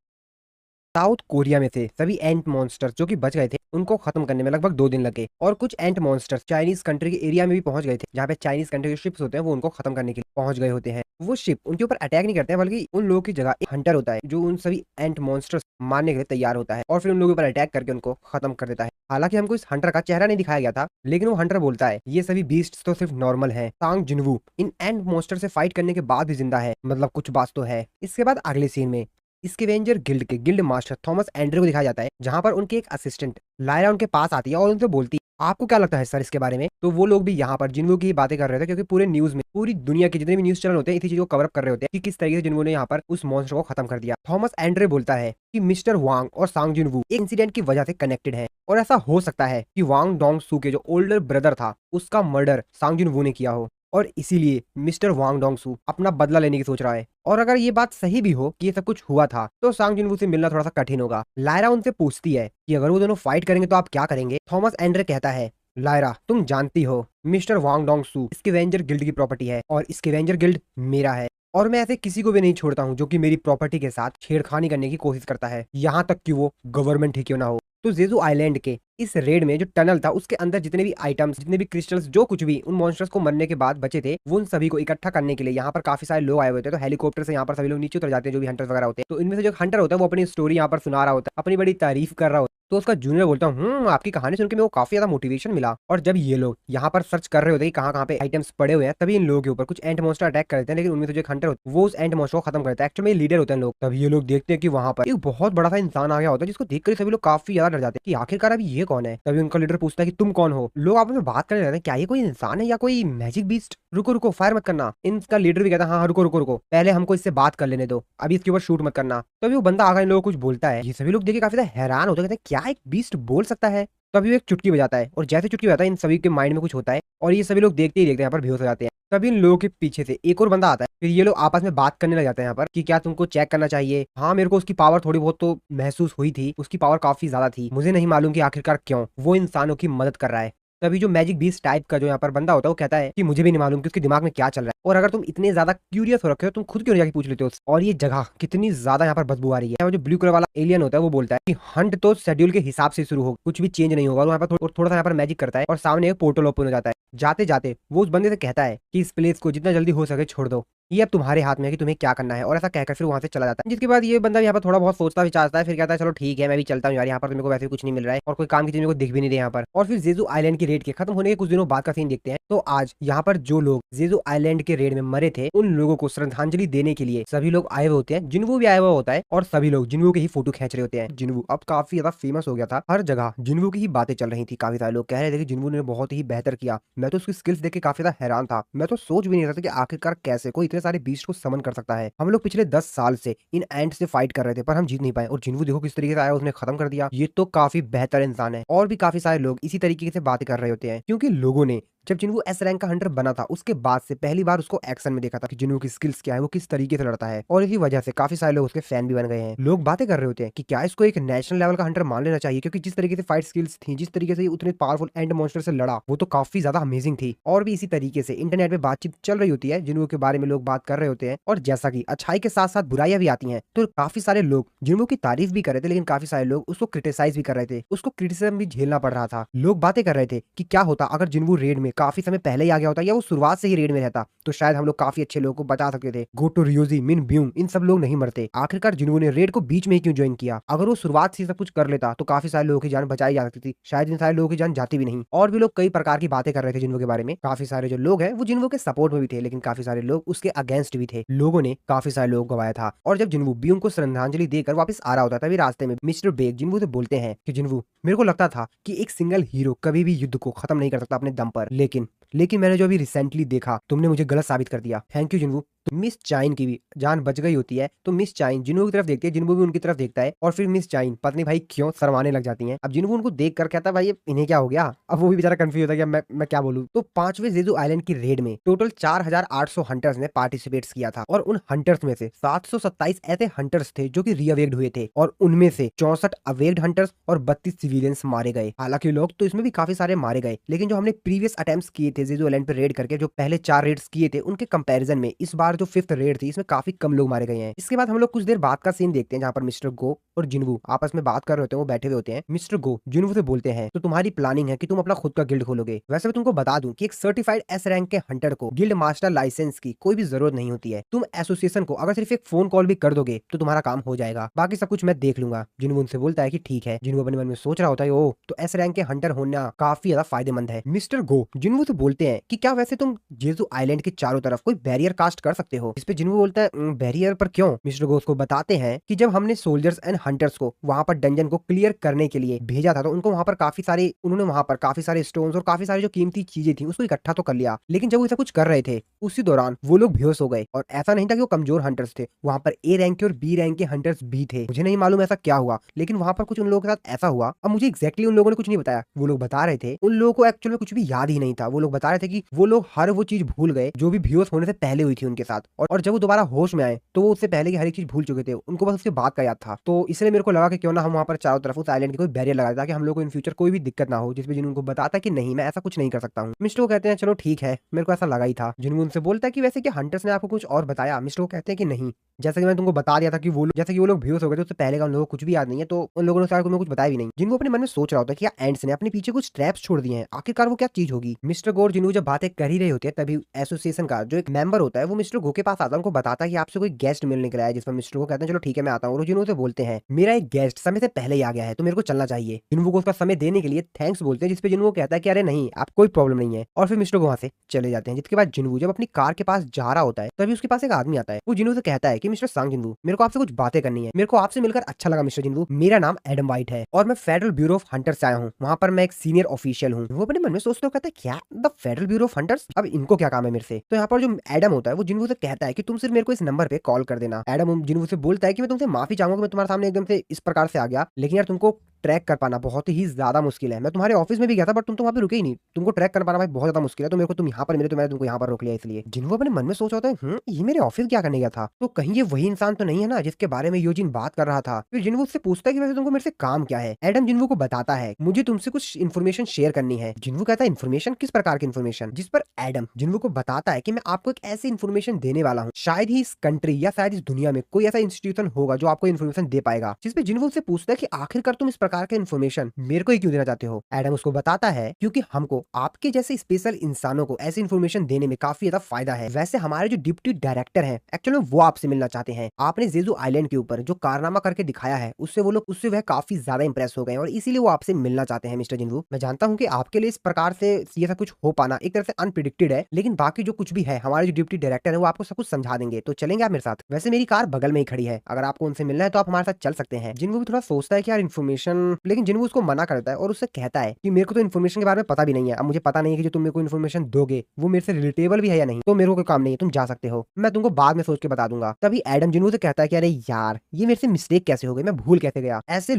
साउथ कोरिया में से सभी एंट मॉन्स्टर्स जो कि बच गए थे उनको खत्म करने में लगभग 2 दिन लगे और कुछ एंट मॉन्स्टर्स चाइनीज कंट्री के एरिया में भी पहुंच गए थे, जहाँ पे चाइनीज कंट्री के शिप्स होते हैं वो उनको खत्म करने के लिए पहुंच गए होते हैं। वो शिप उनके ऊपर अटैक नहीं करते हैं, बल्कि उन लोगों की जगह एक हंटर होता है जो उन सभी एंट मॉन्स्टर्स मारने के लिए तैयार होता है और फिर उन लोगों पर अटैक करके उनको खत्म कर देता है। हालांकि हमको इस हंटर का चेहरा नहीं दिखाया गया था, लेकिन वो हंटर बोलता है ये सभी बीस्ट्स तो सिर्फ नॉर्मल हैं। सांग जिनवू इन एंट मॉन्स्टर से फाइट करने के बाद भी जिंदा है, मतलब कुछ बात तो है। इसके बाद अगले सीन में स्कैवेंजर गिल्ड के गिल्ड मास्टर थॉमस एंड्रे को दिखाया जाता है, जहां पर उनके एक असिस्टेंट लायरा उनके पास आती है और उनसे बोलती है आपको क्या लगता है सर इसके बारे में? तो वो लोग भी यहाँ पर जिन्वू की ही बातें कर रहे थे, क्योंकि पूरे न्यूज में पूरी दुनिया के जितने भी न्यूज चैनल होते हैं इसी चीज को कवर कर रहे होते हैं कि किस तरीके से जिन्वू ने यहाँ पर उस मॉन्स्टर को खत्म कर दिया। थॉमस एंड्रे बोलता है कि मिस्टर वांग और सांग जिनवू एक इंसिडेंट की वजह से कनेक्टेड है और ऐसा हो सकता है कि वांग डोंग सू के जो ओल्डर ब्रदर था उसका मर्डर सांग जिनवू ने किया हो और इसीलिए मिस्टर वांग डोंगसू अपना बदला लेने की सोच रहा है। और अगर ये बात सही भी हो कि ये सब कुछ हुआ था तो सांग जिनवू से मिलना थोड़ा सा कठिन होगा। लायरा उनसे पूछती है कि अगर वो दोनों फाइट करेंगे तो आप क्या करेंगे? थॉमस एंड्रे कहता है लायरा तुम जानती हो मिस्टर वांग डोंगसू स्कैवेंजर गिल्ड की प्रॉपर्टी है और स्कैवेंजर गिल्ड मेरा है और मैं ऐसे किसी को भी नहीं छोड़ता हूँ जो कि मेरी प्रॉपर्टी के साथ छेड़खानी करने की कोशिश करता है, यहाँ तक कि वो गवर्नमेंट ही क्यों ना हो। तो जेजू आइलैंड के इस रेड में जो टनल था उसके अंदर जितने भी आइटम्स, जितने भी क्रिस्टल्स, जो कुछ भी उन मॉन्स्टर्स को मरने के बाद बचे थे, वो उन सभी को इकट्ठा करने के लिए यहाँ पर काफी सारे लोग आए हुए थे। तो हेलीकॉप्टर से यहाँ पर सभी लोग नीचे उतर जाते हैं जो भी हंटर्स वगैरह होते हैं। तो इनमें से जो हंटर होता है वो अपनी स्टोरी यहाँ पर सुना रहा होता है, अपनी बड़ी तारीफ कर रहा होता है। तो उसका जूनियर बोलता हूँ आपकी कहानी सुन के मेरे को काफी ज्यादा मोटिवेशन मिला। और जब ये लोग यहाँ पर सर्च कर रहे होते हैं कहाँ कहाँ पे आइटम्स पड़े हुए हैं, तभी इन लोगों के ऊपर कुछ एंट मॉन्स्टर अटैक करते हैं, लेकिन उनमें से जो हंटर होता है वो उस एंट मॉन्स्टर को खत्म करता है। एक्चुअली में लीडर होते हैं लोग। तभी ये लोग देखते हैं कि वहाँ पर एक बहुत बड़ा सा इंसान आ गया होता है, जिसको देखकर सभी लोग काफी ज्यादा डर जाते हैं कि आखिरकार अभी ये कौन है। तभी उनका लीडर पूछता है कि तुम कौन हो? लोग आपस में बात करने लगते हैं क्या ये कोई इंसान है या कोई मैजिक बीस्ट? रुको रुको, फायर मत करना। इनका लीडर भी कहता है हाँ रुको रुको रुको, पहले हमको इससे बात कर लेने दो, अभी इसके ऊपर शूट मत करना। तभी वो बंदा आकर इन लोगों को कुछ बोलता है। ये सभी लोग देख के काफी ज्यादा हैरान होते हैं, कहते हैं क्या एक बीस्ट बोल सकता है? तभी वो एक चुटकी बजाता है और जैसे चुटकी बजाता है इन सभी के माइंड में कुछ होता है और ये सभी लोग देखते ही देखते यहाँ पर बेहोश हो जाते हैं। तभी इन लोगों के पीछे से एक और बंदा आता है। फिर ये लोग आपस में बात करने लग जाते हैं यहाँ पर कि क्या तुमको चेक करना चाहिए? हाँ मेरे को उसकी पावर थोड़ी बहुत तो महसूस हुई थी, उसकी पावर काफी ज्यादा थी, मुझे नहीं मालूम कि आखिरकार क्यों वो इंसानों की मदद कर रहा है। तभी जो मैजिक बीस्ट टाइप का जो यहाँ पर बंदा होता है वो कहता है कि मुझे भी नहीं मालूम कि उसके दिमाग में क्या चल रहा है, और अगर तुम इतने ज्यादा क्यूरियस हो रखे हो तुम खुद क्यों नहीं जाके पूछ लेते हो। और ये जगह कितनी ज्यादा यहाँ पर बदबू आ रही है। वो जो ब्लू कलर वाला एलियन होता है वो बोलता है कि हंट तो शेड्यूल के हिसाब से शुरू होगा, कुछ भी चेंज नहीं होगा। वहाँ पर थोड़ा सा यहाँ पर मैजिक करता है और सामने एक पोर्टल ओपन हो जाता है। जाते जाते वो उस बंदे से कहता है कि इस प्लेस को जितना जल्दी हो सके छोड़ दो, ये अब तुम्हारे हाथ में है कि तुम्हें क्या करना है। और ऐसा कहकर फिर वहां से चला जाता है। जिसके बाद ये बंदा यहाँ पर थोड़ा बहुत सोचता विचारता है, फिर कहता है चलो ठीक है मैं भी चलता हूँ यार, यहाँ पर तो मेरे को वैसे कुछ नहीं मिल रहा है और कोई काम की चीज मेरे को दिख भी नहीं रही यहाँ पर। और फिर जेजू आइलैंड की रेड के खत्म होने के कुछ दिनों बाद का सीन देखते हैं। तो आज यहाँ पर जो लोग जेजू आइलैंड के रेड में मरे थे उन लोगों को श्रद्धांजलि देने के लिए सभी लोग आए हुए होते हैं। जिन्वू भी आया हुआ होता है और सभी लोग जिन्वू के ही फोटो खींच रहे होते हैं। जिन्वू अब काफी ज्यादा फेमस हो गया था, हर जगह जिन्वू की ही बातें चल रही थी। काफी सारे लोग कह रहे थे कि जिन्वू ने बहुत ही बेहतर किया। मैं तो उसकी स्किल्स देख के काफी ज्यादा हैरान था, मैं तो सोच भी नहीं रहा था कि आखिरकार कैसे कोई इतने सारे बीस्ट को समन कर सकता है। हम लोग पिछले 10 साल से इन एंट से फाइट कर रहे थे पर हम जीत नहीं पाए, और जिन्वू देखो किस तरीके से आया, उसने खत्म कर दिया। ये तो काफी बेहतर इंसान है। और भी काफी सारे लोग इसी तरीके से बातें कर रहे होते हैं, क्योंकि लोगों ने जब जिन्वू एस रैंक का हंटर बना था उसके बाद से पहली बार उसको एक्शन में देखा था कि जिन्वू की स्किल्स क्या है, वो किस तरीके से लड़ता है। और इसी वजह से काफी सारे लोग उसके फैन भी बन गए हैं। लोग बातें कर रहे होते हैं कि क्या इसको एक नेशनल लेवल का हंटर मान लेना चाहिए, क्योंकि जिस तरीके से फाइट स्किल्स थी, जिस तरीके से उतने पावरफुल एंड मॉन्स्टर से लड़ा, वो तो काफी ज्यादा अमेजिंग थी। और भी इसी तरीके से इंटरनेट पे बातचीत चल रही होती है, जिन्वू के बारे में लोग बात कर रहे होते हैं। और जैसा कि अच्छाई के साथ साथ बुराइयां भी आती हैं, तो काफी सारे लोग जिन्वू की तारीफ भी कर रहे थे, लेकिन काफी सारे लोग उसको क्रिटिसाइज भी कर रहे थे, उसको क्रिटिसिज्म भी झेलना पड़ रहा था। लोग बातें कर रहे थे कि क्या होता अगर जिन्वू रेड में काफी समय पहले आ गया होता या वो शुरुआत से ही रेड में रहता, तो शायद हम लोग काफी अच्छे लोगों को बचा सकते थे। गोटो, रियोजी, मिन ब्यूंग, इन सब लोग नहीं मरते। आखिरकार जिन्वू ने रेड को बीच में ही क्यों ज्वाइन किया? अगर वो शुरुआत से सब कुछ कर लेता तो काफी सारे लोगों की जान बचाई जा सकती थी, शायद इन सारे लोगों की जान जाती भी नहीं। और भी लोग कई प्रकार की बातें कर रहे थे जिन्वू के बारे में। काफी सारे जो लोग हैं वो जिन्वू के सपोर्ट में भी थे, लेकिन काफी सारे लोग उसके अगेंस्ट भी थे। लोगों ने काफी सारे लोग गवाया था। और जब जिन्वू ब्यूंग को श्रद्धांजलि देकर वापस आ रहा होता तभी रास्ते में मिस्टर बेग जिन्वू से बोलते हैं कि जिन्वू, मेरे को लगता था कि एक सिंगल हीरो कभी भी युद्ध को खत्म नहीं कर सकता अपने दम पर, लेकिन लेकिन मैंने जो अभी रिसेंटली देखा तुमने मुझे गलत साबित कर दिया। Thank you जिन्वू। तो मिस चाइन की भी जान बच गई होती है। तो मिस चाइन जिन्वू की तरफ देखती है, जिन्वू भी उनकी तरफ देखता है और फिर मिस चाइन पता नहीं भाई क्यों शर्माने लग जाती हैं। अब जिन्वू उनको देख कर कहता है भाई इन्हें क्या हो गया। अब वो भी बेचारा कंफ्यूज होता है कि मैं क्या बोलूं। तो 5वें जेजू आइलैंड की रेड में टोटल 4800 हंटर्स ने पार्टिसिपेट किया था और उन हंटर्स में से 727 ऐसे हंटर्स थे जो कि रीअवेक्ड हुए थे और उनमें से 64 अवेक्ड हंटर्स और 32 सिविलियंस मारे गए। हालांकि लोग तो इसमें भी काफी सारे मारे गए, लेकिन जो हमने प्रीवियस अटेम्प्ट्स किए थे जेजू आइलैंड पे रेड करके, जो पहले 4 रेड्स किए थे उनके कंपैरिजन में इस बार जो 5th रेड थी इसमें काफी कम लोग मारे गए हैं। इसके बाद हम लोग कुछ देर बाद का सीन देखते हैं जहां पर मिस्टर गो और जिन्वू आपस में बात कर रहे होते हैं। वो बैठे हुए होते हैं। मिस्टर गो जिन्वू से बोलते हैं तो तुम्हारी प्लानिंग है कि तुम अपना खुद का गिल्ड खोलोगे। वैसे मैं तुमको बता दूं कि एक सर्टिफाइड एस रैंक के हंटर को गिल्ड मास्टर लाइसेंस की कोई भी जरूरत नहीं होती है। तुम एसोसिएशन को अगर सिर्फ एक फोन कॉल भी कर दोगे तो तुम्हारा काम हो जाएगा, बाकी सब कुछ मैं देख लूंगा। जिन्वू उनसे बोलता है कि ठीक है। जिन्वू अपने मन में सोच रहा होता है ओ तो एस रैंक के हंटर होना काफी ज्यादा फायदेमंद है। मिस्टर गो जिन्वू से बोलते हैं कि क्या वैसे तुम जेजू आइलैंड के चारों तरफ कोई बैरियर कास्ट कर सकते हो। इस पे जिन्वू बोलता है बैरियर पर क्यों। मिस्टर गो उसको बताते हैं कि जब हमने सोल्जर्स एंड हंटर्स को वहां पर डंजन को क्लियर करने के लिए भेजा था तो उनको वहां पर काफी सारे स्टोन्स और काफी सारी जो कीमती चीजें थी उसको इकट्ठा तो कर लिया, लेकिन जब वो ऐसा कुछ कर रहे थे उसी दौरान वो लोग बेहोश हो गए। और ऐसा नहीं था कि वो कमजोर हंटर्स थे, वहां पर ए रैंक के और बी रैंक के हंटर्स भी थे। मुझे नहीं मालूम ऐसा क्या हुआ, लेकिन वहां पर कुछ उन लोगों के साथ ऐसा हुआ। अब मुझे एग्जैक्टली उन लोगों ने कुछ नहीं बताया। वो लोग बता रहे थे उन लोगों को एक्चुअली में कुछ भी याद ही नहीं था। वो लोग बता रहे थे कि वो लोग हर वो चीज भूल गए जो भी बेहोश होने से पहले हुई थी उनके साथ, और जब वो दोबारा होश में आए तो वो उससे पहले की हर एक चीज भूल चुके थे। उनको बस उसके बाद का याद था। तो इसलिए मेरे को लगा कि क्यों ना हम वहां पर चारों तरफ उस आइलैंड की कोई बैरियर लगा दें ताकि हम लोग को इन फ्यूचर कोई भी दिक्कत ना हो। जिसमें जिन उनको बताता कि नहीं मैं ऐसा कुछ नहीं कर सकता हूँ। मिस्टर को कहते हैं चलो ठीक है, मेरे को ऐसा लगा ही था। जिन उनसे बोलता है कि वैसे कि हंटर्स ने आपको कुछ और बताया। मिस्टर को कहते हैं कि नहीं, जैसे कि मैं तुमको बता दिया था कि वो लोग बेहोश हो गए थे उससे पहले का उन लोगों को कुछ भी याद नहीं है, तो उन लोगों ने शायद कुछ बताया भी नहीं। जिनको अपने मन में सोच रहा होता है कि एंड्स ने अपने पीछे कुछ ट्रैप्स छोड़ दिए हैं, आखिरकार वो क्या चीज होगी। मिस्टर गो और जिन्हों जब बातें कर ही रहे होते हैं तभी एसोसिएशन का जो एक मेंबर होता है वो मिस्टर गो के पास आता है, उनको बताता है कि आपसे कोई गेस्ट मिलने के लिए आया है। जिसमें मिस्टर गो कहते हैं चलो ठीक है मैं आता हूँ। और जिन्हों से बोलते हैं मेरा एक गेस्ट समय से पहले ही आ गया है तो मेरे को चलना चाहिए। जिन्हों को उसका समय देने के लिए थैंक्स बोलते हैं, जिसपे जिन्हों कहता है कि अरे नहीं आप कोई प्रॉब्लम नहीं है। और फिर मिस्टर गो वहां से चले जाते हैं। जिसके बाद जिन्हू जब अपनी कार के पास जा रहा होता है तभी उसके पास एक आदमी आता है। वो जिन्हू से कहता है कि मिस्टर सांग जिन्हू मेरे को आपसे कुछ बातें करनी है। मेरे को आपसे मिलकर अच्छा लगा मिस्टर जिन्हू। मेरा नाम एडम वाइट है और मैं फेडरल ब्यूरो ऑफ हंटर्स से आया हूँ। वहाँ पर मैं एक सीनियर ऑफिशियल हूँ। वो अपने मन में सोचते हो कहता है क्या the federal bureau of hunters, अब इनको क्या काम है मेरे से। तो यहाँ पर जो एडम होता है वो जिन्हू से कहता है कि तुम सिर्फ मेरे को इस नंबर पे कॉल कर देना। एडम जिन्हू से बोलता है कि मैं तुमसे माफी चाहूंगा कि मैं तुम्हारे सामने एकदम से इस प्रकार से आ गया, लेकिन यार तुमको ट्रैक कर पाना बहुत ही ज्यादा मुश्किल है। मैं तुम्हारे ऑफिस में भी गया था बट तुम तो वहाँ पे रुके ही नहीं। तुमको ट्रैक कर पाना भाई बहुत ज्यादा मुश्किल है, तो मेरे को तुम यहाँ पर मिले तो मैंने तुमको यहाँ पर रोक लिया। इसलिए जिन्हों अपने मन में सोचा होता है ये मेरे ऑफिस क्या करने गया था, तो कहीं ये वही इंसान तो नहीं है ना जिसके बारे में योजिन बात कर रहा था। फिर जिन्हों उससे पूछता है कि वैसे तुमको मेरे से काम क्या है। एडम जिन्हों को बताता है मुझे तुमसे कुछ इन्फॉर्मेशन शेयर करनी है। जिन्हों कहता है इन्फॉर्मेशन, किस प्रकार की इन्फॉर्मेशन। जिस पर एडम जिन्हों को बताता है कि मैं आपको एक ऐसी इन्फॉर्मेशन देने वाला हूँ, शायद ही इस कंट्री या शायद इस दुनिया में कोई ऐसा इंस्टीट्यूशन होगा जो आपको इन्फॉर्मेशन दे पाएगा। जिसपे जिन्हों से पूछता है कि आखिरकार तुम इस प्रकार का इन्फॉर्मेशन मेरे को ही क्यों देना चाहते हो। एडम उसको बताता है क्योंकि हमको आपके जैसे स्पेशल इंसानों को ऐसी इन्फॉर्मेशन देने में काफी ज्यादा फायदा है। वैसे हमारे जो डिप्टी डायरेक्टर हैं एक्चुअली वो आपसे मिलना चाहते हैं। आपने जेजू आइलैंड के ऊपर जो कारनामा करके दिखाया है उससे वो लोग उससे वह काफी ज्यादा इंप्रेस हो गए और इसीलिए वो आपसे मिलना चाहते हैं। मिस्टर जिन्वू मैं जानता हूँ कि आपके लिए इस प्रकार से ये सब कुछ हो पाना एक तरह से अनप्रिडिक्टेड है, लेकिन बाकी जो कुछ भी है हमारे जो डिप्टी डायरेक्टर है वो आपको सब कुछ समझा देंगे। तो चलेंगे आप मेरे साथ। वैसे मेरी कार बगल में ही खड़ी है, अगर आपको उनसे मिलना है तो आप हमारे साथ चल सकते हैं। जिन्वू भी थोड़ा सोचता है कि यार इन्फॉर्मेशन, लेकिन जिन्वू उसको मना करता है और उससे कहता है कि मेरे को तो इन्फॉर्मेशन के बारे में पता भी नहीं है। अब मुझे पता नहीं है कि जो तुम मेरे को इन्फॉर्मेशन दोगे वो मेरे से रिलेटेबल भी है या नहीं, तो मेरे को कोई काम नहीं है, तुम जा सकते हो, मैं तुमको बाद में सोच के बता दूंगा। तभी एडम जिन्वू से कहता है कि अरे यार ये मेरे से मिस्टेक कैसे हो गई, मैं भूल कैसे गया। ऐसे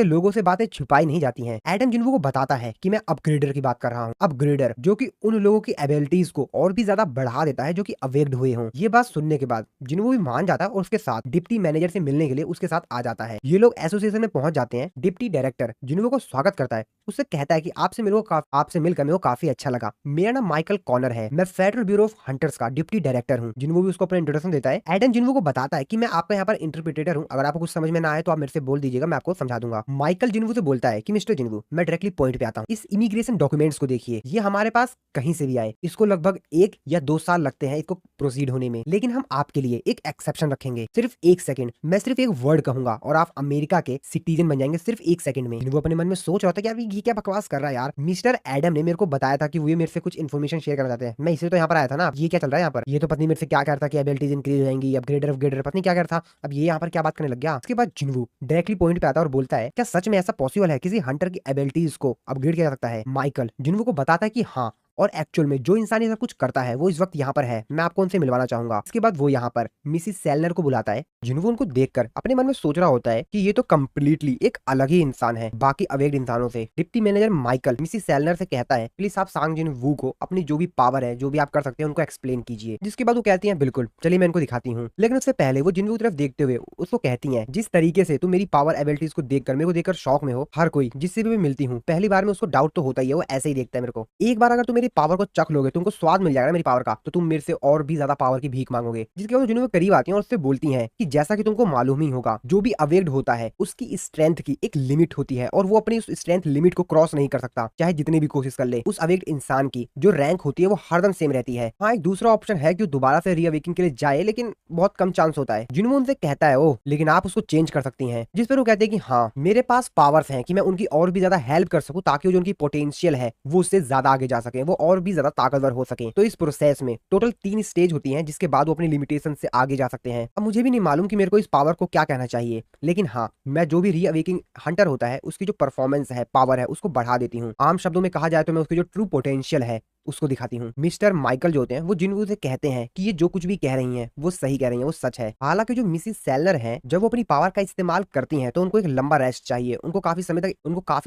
लोगों से बातें छुपाई नहीं जाती हैं। एडम जिन्वू को बताता है कि मैं अपग्रेडर की बात कर रहा हूँ। अपग्रेडर जो कि उन लोगों की एबिलिटीज को और भी ज्यादा बढ़ा देता है जो कि अवेक्ड हुए हों। ये बात सुनने के बाद जिन्वू भी मान जाता है और उसके साथ डिप्टी मैनेजर से मिलने के लिए उसके साथ आ जाता है। ये लोग एसोसिएशन में पहुंच जाते हैं। डिप्टी डायरेक्टर जिन्वू को स्वागत करता है, उससे कहता है कि आपसे मिलकर मेरे को काफी अच्छा लगा। मेरा नाम माइकल कॉनर है, मैं फेडरल ब्यूरो ऑफ हंटर्स का डिप्टी डायरेक्टर हूँ। जिन्वू भी उसको अपना इंट्रोडक्शन देता है। एडम जिन्वू को बताता है कि मैं आपका यहाँ पर इंटरप्रिटेटर हूँ, अगर आपको कुछ समझ में ना आए तो आप मेरे से बोल दीजिएगा, मैं आपको समझा दूंगा। माइकल जिन्वू से बोलता है कि मिस्टर जिन्वू मैं डायरेक्टली पॉइंट पे आता हूँ। इस इमिग्रेशन डॉक्यूमेंट्स को देखिए, ये हमारे पास कहीं से भी आए, इसको लगभग 1 या 2 साल लगते हैं इसको प्रोसीड होने में, लेकिन हम आपके लिए एक एक्सेप्शन रखेंगे। सिर्फ 1 सेकंड, मैं सिर्फ एक वर्ड कहूंगा और आप अमेरिका के सिटीजन बन जाएंगे सिर्फ 1 सेकंड में। वो अपने मन में सोच रहा था कि यार ये क्या बकवास कर रहा है यार। मिस्टर एडम ने मेरे को बताया था कि वो मेरे से कुछ इन्फॉर्मेशन शेयर करना चाहते हैं, मैं इसलिए तो यहाँ पर आया था ना। ये क्या चल रहा है यहाँ पर, ये तो पत्नी मेरे से क्या कह रहा था कि एबिलिटीज इंक्रीज हो जाएंगी, अपग्रेडर पत्नी क्या कर था, अब ये यहाँ पर क्या बात करने लग गया। उसके बाद जिन्वू डायरेक्टली पॉइंट पे आता है और बोलता है क्या सच में ऐसा पॉसिबल है किसी हंटर की एबिलिटीज को अपग्रेड किया जा सकता है। माइकल जिन्वू को बताता है कि हाँ और एक्चुअल में जो इंसान ये सब कुछ करता है वो इस वक्त यहाँ पर है, मैं आपको उनसे मिलवाना चाहूंगा। इसके बाद वो यहाँ पर मिसिस सेलनर को बुलाता है। जिन्वो उनको देखकर अपने मन में सोच रहा होता है कि ये तो कम्प्लीटली एक अलग ही इंसान है बाकी अवेक्ड इंसानों से। डिप्टी मैनेजर माइकल मिसिस सेलनर से कहता है प्लीज आप सांग जिन वू को अपनी जो भी पावर है, जो भी आप कर सकते हैं, उनको एक्सप्लेन कीजिए। जिसके बाद वो कहती हैं बिल्कुल, चलिए मैं इनको दिखाती हूँ। लेकिन उससे पहले वो जिन्वो की तरफ देखते हुए उसको कहती हैं जिस तरीके से तुम मेरी पावर एबिलिटीज को देखकर मेरे को देखकर शौक में हो, हर कोई जिससे भी मैं मिलती हूँ पहली बार में उसको डाउट तो होता ही है, वो ऐसे ही देखता है मेरे को। एक बार अगर तुम मेरी पावर को चख लोगे, तुमको स्वाद मिल जाएगा मेरी पावर का, तो तुम मेरे से और भी ज्यादा पावर की भीख मांगोगे। जिसके बाद जिन्वो करीब आती है और उससे बोलती है कि जैसा कि तुमको मालूम ही होगा, जो भी अवेक्ड होता है उसकी स्ट्रेंथ की एक लिमिट होती है और वो अपनी उस स्ट्रेंथ लिमिट को क्रॉस नहीं कर सकता, चाहे जितनी भी कोशिश कर ले। उस अवेक्ड इंसान की जो रैंक होती है वो हरदम सेम रहती है। हाँ, एक दूसरा ऑप्शन है कि वो दोबारा से रीअवेकिंग के लिए जाए, लेकिन बहुत कम चांस होता है। जिन्वो उनसे कहता है ओह, लेकिन आप उसको चेंज कर सकती हैं। जिस पर वो कहते हैं कि हाँ, मेरे पास पावर्स हैं कि मैं उनकी और भी ज्यादा हेल्प कर सकूं, ताकि जो उनकी पोटेंशियल है वो उससे ज्यादा आगे जा सके, वो और भी ज्यादा ताकतवर हो सके। तो इस प्रोसेस में टोटल 3 स्टेज होती हैं, जिसके बाद वो अपनी लिमिटेशन से आगे जा सकते हैं। अब मुझे भी नहीं मालूम कि मेरे को इस पावर को क्या कहना चाहिए, लेकिन हाँ, मैं जो भी रीअवेकिंग हंटर होता है उसकी जो परफॉर्मेंस है, पावर है, उसको बढ़ा देती हूँ। आम शब्दों में कहा जाए तो मैं उसकी जो ट्रू पोटेंशियल है उसको दिखाती हूँ। मिस्टर माइकल जो होते हैं वो जिन्वो से कहते हैं कि ये जो कुछ भी कह रही हैं वो सही कह रही हैं, वो सच है। हालांकि जो मिसिस सेलनर हैं, जब वो अपनी पावर का इस्तेमाल करती हैं तो उनको एक लंबा रेस्ट चाहिए, उनको काफी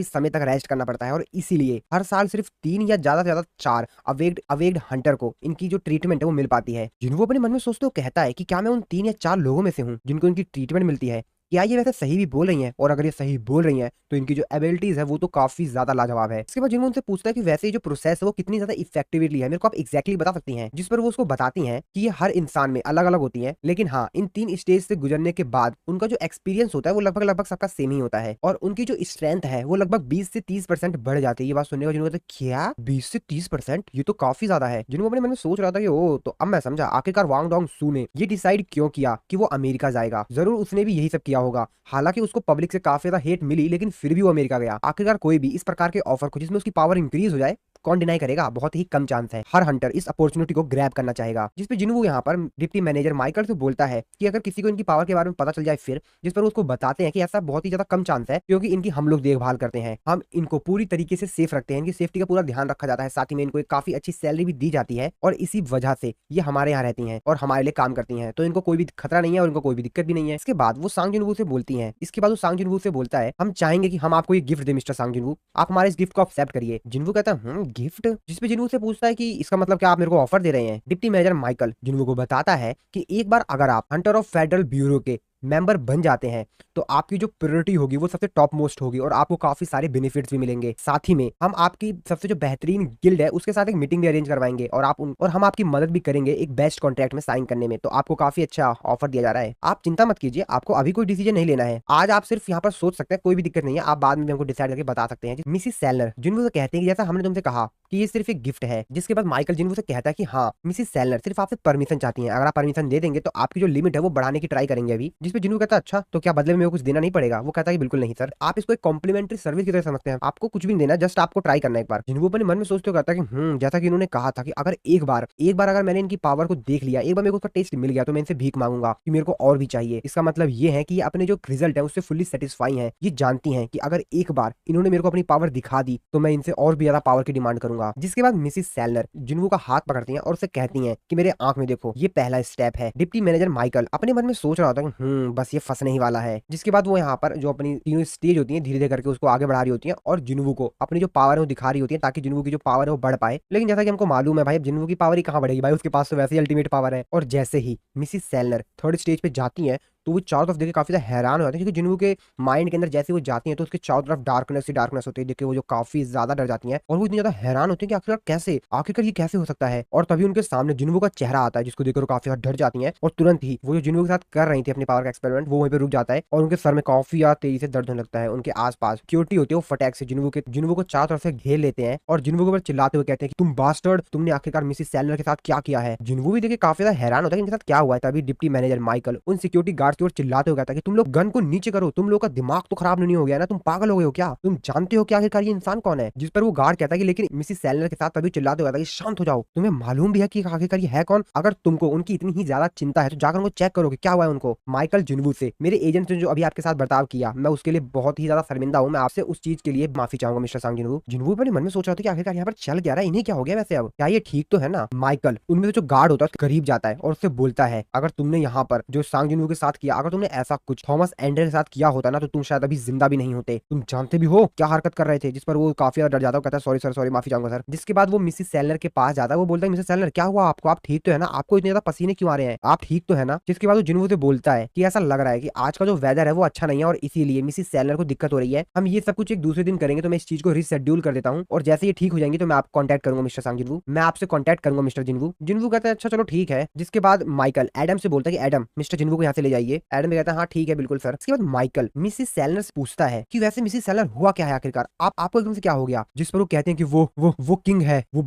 समय तक रेस्ट करना पड़ता है, और इसीलिए हर साल सिर्फ 3 या ज्यादा से ज्यादा 4 अवेक्ड हंटर को इनकी जो ट्रीटमेंट है वो मिल पाती है। जिन्वो अपने मन में सोचते हुए कहता है कि क्या मैं उन 3 या 4 लोगों में से हूँ जिनको इनकी ट्रीटमेंट मिलती है? क्या ये वैसे सही भी बोल रही हैं? और अगर ये सही बोल रही हैं तो इनकी जो एबिलिटीज है वो तो काफी ज्यादा लाजवाब है। इसके बाद जिन्होंने उनसे पूछता है कि वैसे ही जो प्रोसेस है वो कितनी ज्यादा इफेक्टिवली है, मेरे को आप एक्जैक्टली बता सकती हैं? जिस पर वो उसको बताती हैं कि ये हर इंसान में अलग अलग होती है, लेकिन हाँ, इन 3 स्टेज से गुजरने के बाद उनका जो एक्सपीरियंस होता है वो लगभग सबका सेम ही होता है, और उनकी जो स्ट्रेंथ है वो लगभग 20 से 30% बढ़ जाती है। ये बात सुनने का जिन्होंने क्या 20 से 30%, ये तो काफी ज्यादा है। जिन्होंने अपने मन में सोच रहा था कि ओ, तो अब मैं समझा आखिरकार वांग डोंग सू ने ये डिसाइड क्यों किया कि वो अमेरिका जाएगा। जरूर उसने भी यही सब किया होगा। हालांकि उसको पब्लिक से काफी ज्यादा हेट मिली, लेकिन फिर भी वो अमेरिका गया। आखिरकार कोई भी इस प्रकार के ऑफर को जिसमें उसकी पावर इंक्रीज हो जाए, कौन डिनाई करेगा? बहुत ही कम चांस है। हर हंटर इस अपॉर्चुनिटी को ग्रैब करना चाहेगा। जिस पे जिन्वो यहाँ पर डिप्टी मैनेजर माइकल से बोलता है कि अगर किसी को इनकी पावर के बारे में पता चल जाए फिर, जिस पर उसको बताते हैं कि ऐसा बहुत ही ज्यादा कम चांस है, क्योंकि इनकी हम लोग देखभाल करते हैं, हम इनको पूरी तरीके से सेफ रखते हैं, इनकी सेफ्टी का पूरा ध्यान रखा जाता है, साथ ही में इनको एक काफी अच्छी सैलरी भी दी जाती है, और इसी वजह से ये हमारे यहाँ रहती हैं और हमारे लिए काम करती हैं, तो इनको कोई भी खतरा नहीं है और इनको कोई भी दिक्कत भी नहीं है। इसके बाद वो सांग जिन्वो से बोलती है। इसके बाद वो सांग जिन्वो से बोलता है हम चाहेंगे कि हम आपको ये गिफ्ट दे मिस्टर सांग जिन्वो, आप हमारे इस गिफ्ट को एक्सेप्ट करिए। जिन्वो कहता है गिफ्ट? जिसपे जिन्वो से पूछता है कि इसका मतलब क्या आप मेरे को ऑफर दे रहे हैं? डिप्टी मैनेजर माइकल जिन्वो को बताता है कि एक बार अगर आप हंटर ऑफ फेडरल ब्यूरो के मेंबर बन जाते हैं तो आपकी जो प्रायोरिटी होगी वो सबसे टॉप मोस्ट होगी, और आपको काफी सारे बेनिफिट्स भी मिलेंगे। साथ ही में हम आपकी सबसे जो बेहतरीन गिल्ड है उसके साथ एक मीटिंग भी अरेंज करवाएंगे, और हम आपकी मदद भी करेंगे एक बेस्ट कॉन्ट्रैक्ट में साइन करने में। तो आपको काफी अच्छा ऑफर दिया जा रहा है। आप चिंता मत कीजिए, आपको अभी कोई डिसीजन नहीं लेना है। आज आप सिर्फ यहाँ पर सोच सकते हैं, कोई भी दिक्कत नहीं है, आप बाद में हमको डिसाइड करके बता सकते हैं। मिसिस सेलनर जिन्वो से कहते हैं कि जैसा हमने तुमसे कहा कि ये सिर्फ एक गिफ्ट है। जिसके बाद माइकल जिन्वो से कहता है कि हाँ, मिसिस सेलनर सिर्फ आपसे परमिशन चाहती हैं, अगर आप परमिशन दे देंगे तो आपकी जो लिमिट है वो बढ़ाने की ट्राई करेंगे अभी। जिसपे जिन्वो कहता है अच्छा, तो क्या बदले में मेरे को कुछ देना नहीं पड़ेगा? वो कहता है कि बिल्कुल नहीं सर, आप इसको एक कॉम्प्लीमेंट्री सर्विस की तरह समझते हैं, आपको कुछ भी नहीं देना, जस्ट आपको ट्राई करना है एक बार। जिन्वो अपने मन में सोचते कहता है कि जैसा कि इन्होंने कहा था कि अगर एक बार अगर मैंने इनकी पावर को देख लिया, एक बार मेरे को उसका टेस्ट मिल गया, तो मैं इनसे भीख मांगूंगा कि मेरे को और भी चाहिए। इसका मतलब ये है कि ये अपने जो रिजल्ट है उससे फुल्ली सेटिस्फाई है। ये जानती हैं कि अगर एक बार इन्होंने मेरे को अपनी पावर दिखा दी तो मैं इनसे और भी ज्यादा पावर की डिमांड करूंगा। जिसके बाद मिसिस सेलनर जिन्वो का हाथ पकड़ती हैं और उसे कहती हैं कि मेरे आंख में देखो, ये पहला स्टेप है। डिप्टी मैनेजर माइकल अपने मन में सोच रहा होता है बस ये फंसने ही वाला है। जिसके बाद वो यहाँ पर जो अपनी तीनों स्टेज होती है धीरे धीरे करके उसको आगे बढ़ा रही होती है, और जिन्वो को अपनी जो पावर है वो दिखा रही होती है, ताकि जिन्वो की जो पावर है वो बढ़ पाए। लेकिन जैसा कि हमको मालूम है भाई, अब जिन्वो की पावर ही कहाँ बढ़ेगी भाई, उसके पास तो वैसे ही अल्टीमेट पावर है। और जैसे ही मिसिस सेलनर थर्ड स्टेज पे जाती है तो वो चारों तरफ देख के काफी ज्यादा हैरान हो जाते हैं, क्योंकि जिन्वो के माइंड के अंदर जैसे वो जाती हैं तो उसके चारों तरफ डार्कनेस ही डार्कनेस होती है। देख के वो जो काफी ज्यादा डर जाती हैं, और वो इतनी ज्यादा हैरान होती है कि आखिरकार ये कैसे हो सकता है। और तभी उनके सामने जिन्वो का चेहरा आता है, जिसको देखकर वो काफी ज्यादा डर जाती हैं, और तुरंत ही वो जो जिन्वो के साथ कर रही थी अपनी पावर का एक्सपेरिमेंट, वो वहीं पे रुक जाता है, और उनके सर में काफी ज्यादा तेजी से दर्द होने लगता है। उनके आसपास सिक्योरिटी होती है, वो फटाक से जिन्वो को चारों तरफ से घेर लेते हैं, और जिन्वो के ऊपर चिल्लाते हुए कहते हैं कि तुम बास्टर्ड, तुमने आखिरकार मिसिस सेलनर के साथ क्या किया है। जिन्वो भी देखिए काफी ज्यादा हैरान होता है कि इनके साथ क्या हुआ है। तभी डिप्टी मैनेजर माइकल उन सिक्योरिटी गार्ड की ओर चिल्लाते हुए कहता है कि तुम लोग गन को नीचे करो, तुम लोग का दिमाग तो खराब नहीं हो गया ना, तुम पागल हो गए हो क्या, तुम जानते हो क्या आखिरकार ये इंसान कौन है। जिस पर वो गार्ड कहता है कि लेकिन मिसिस सेलर के साथ तभी चिल्लाते हुए कहता है कि शांत हो जाओ, तुम्हें मालूम भी है कि आखिरकार ये है कौन, अगर तुमको उनकी इतनी ही ज्यादा चिंता है तो जाकर उनको चेक करो कि क्या हुआ है उनको। माइकल जिन्वू से, मेरे एजेंट ने जो अभी आपके साथ बर्ताव किया, मैं उसके लिए बहुत ही ज्यादा शर्मिंदा हूँ, मैं आपसे उस चीज के लिए माफी चाहूंगा मिस्टर सांग जिन्वू। जिन्वू अपने मन में सोच रहा था कि आखिरकार यहाँ पर चल क्या रहा है, इन्हें क्या हो गया वैसे, अब क्या ये ठीक तो है ना। माइकल उनमें से जो गार्ड होता है उसके करीब जाता है और उससे बोलता है अगर तुमने यहाँ पर जो सांग जिन्वू के साथ किया, अगर तुमने ऐसा कुछ थॉमस एंडर के साथ किया होता ना तो तुम शायद अभी जिंदा भी नहीं होते, तुम जानते भी हो क्या हरकत कर रहे थे। जिस पर वो काफी ज्यादा डर जाता है, कहता है सॉरी सर, सॉरी, माफी चाहूंगा सर। जिसके बाद वो मिसिस सेलर के पास जाता है, वो बोलता है मिसेस सेलर क्या हुआ आपको, आप ठीक तो है ना, आपको इतने ज्यादा पसीने क्यों आ रहे हैं, आप ठीक तो है ना। जिसके बाद वो जिन्वू से बोलता है कि ऐसा लग रहा है कि आज का जो वेदर है वो अच्छा नहीं है और इसीलिए मिसिस सेलर को दिक्कत हो रही है, हम ये सब कुछ एक दूसरे दिन करेंगे, तो मैं इस चीज को रिशेड्यूल कर देता हूँ और जैसे ये ठीक हो जाएंगे तो मैं आपको कांटेक्ट करूंगा मिस्टर सांग जिन्वू, मैं आपसे कांटेक्ट करूंगा मिस्टर जिन्वू। जिन्वू कहता है अच्छा चलो ठीक है। जिसके बाद माइकल एडम से बोलता है कि एडम मिस्टर जिन्वू को यहाँ से ले जाइए। एडम भी कहता है हाँ ठीक है बिल्कुल सर। इसके बाद माइकल मिसिस सेलर से पूछता है कि वैसे मिसिस सेलर हुआ क्या है आखिरकार, आपको एकदम से क्या हो गया। जिस पर वो कहते हैं कि वो किंग है, वो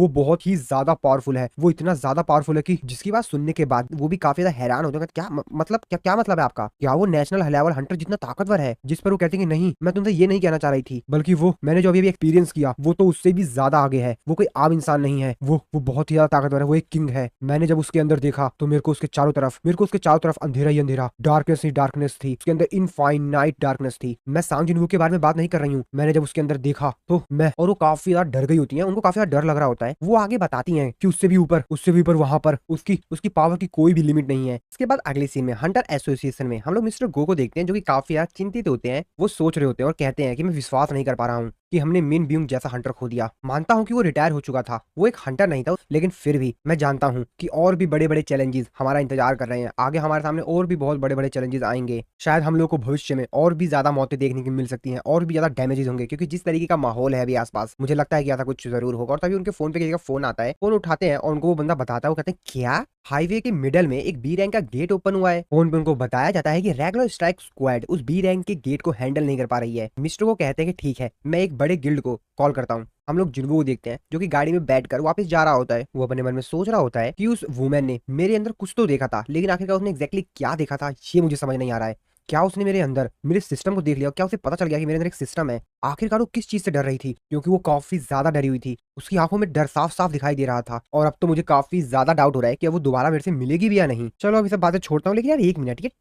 बहुत ही ज्यादा पावरफुल है, वो इतना ज्यादा पावरफुल है कि जिसकी बात सुनने के बाद वो भी काफी ज्यादा हैरान होते हैं, क्या मतलब क्या मतलब है आपका, क्या वो नेशनल लेवल हंटर जितना ताकतवर है। जिस पर वो कहते हैं कि नहीं, मैं तुमसे ये नहीं कहना चाह रही थी, बल्कि वो मैंने जो अभी एक्सपीरियंस किया वो तो उससे भी ज्यादा आगे है, वो कोई आम इंसान नहीं है, वो बहुत ही ज्यादा ताकतवर है, वो एक किंग है। मैंने जब उसके अंदर देखा तो मेरे को उसके चारों तरफ अंधेरा ही अंधेरा, डार्कनेस ही डार्कनेस थी, उसके अंदर इनफाइनाइट डार्कनेस थी। मैं सांग जिन्वू के बारे में बात नहीं कर रही हूँ, मैंने जब उसके अंदर देखा तो मैं और वो काफी ज्यादा डर गई होती है, उनको काफी ज्यादा डर लग रहा होता है। वो आगे बताती हैं कि उससे भी ऊपर वहां पर उसकी पावर की कोई भी लिमिट नहीं है। इसके बाद अगले सीन में हंटर एसोसिएशन में हम लोग मिस्टर गो को देखते हैं जो कि काफी ज्यादा चिंतित होते हैं। वो सोच रहे होते हैं और कहते हैं कि मैं विश्वास नहीं कर पा रहा हूँ कि हमने मिन ब्यूंग जैसा हंटर खो दिया। मानता हूँ कि वो रिटायर हो चुका था, वो एक हंटर नहीं था, लेकिन फिर भी मैं जानता हूँ कि और भी बड़े बड़े चैलेंजेस हमारा इंतजार कर रहे हैं, आगे हमारे सामने और भी बहुत बड़े बड़े चैलेंजेस आएंगे। शायद हम लोग को भविष्य में और भी ज्यादा मौतें देखने को मिल सकती हैं और भी ज्यादा डैमेजेस होंगे, क्योंकि जिस तरीके का माहौल है अभी आसपास, मुझे लगता है कि ऐसा कुछ जरूर होगा। और तभी उनके फोन पे किसी का फोन आता है, फोन उठाते हैं और उनको वो बंदा बताता है, वो कहते हैं क्या हाईवे के मिडल में एक बी रैंक का गेट ओपन हुआ है। फोन पे उनको बताया जाता है कि रेगुलर स्ट्राइक स्क्वाड उस बी रैंक के गेट को हैंडल नहीं कर पा रही है। मिस्टर को कहते हैं कि ठीक है, मैं एक बड़े गिल्ड को कॉल करता हूँ। हम लोग जिन्वू को देखते हैं जो कि गाड़ी में बैठकर वापस जा रहा होता है। वो अपने मन में सोच रहा होता है कि उस वुमेन ने मेरे अंदर कुछ तो देखा था, लेकिन आखिरकार उसने एग्जैक्टली क्या देखा था ये मुझे समझ नहीं आ रहा है। क्या उसने मेरे अंदर मेरे सिस्टम को देख लिया, क्या उसे पता चल गया कि मेरे अंदर एक सिस्टम है। आखिरकार वो किस चीज से डर रही थी, क्योंकि वो काफी ज्यादा डरी हुई थी, उसकी आंखों में डर साफ साफ दिखाई दे रहा था। और अब तो मुझे काफी ज्यादा डाउट हो रहा है कि वो दोबारा मेरे से मिलेगी भी या नहीं। चलो अभी सब बातें छोड़ता हूँ, लेकिन यार एक मिनट, ये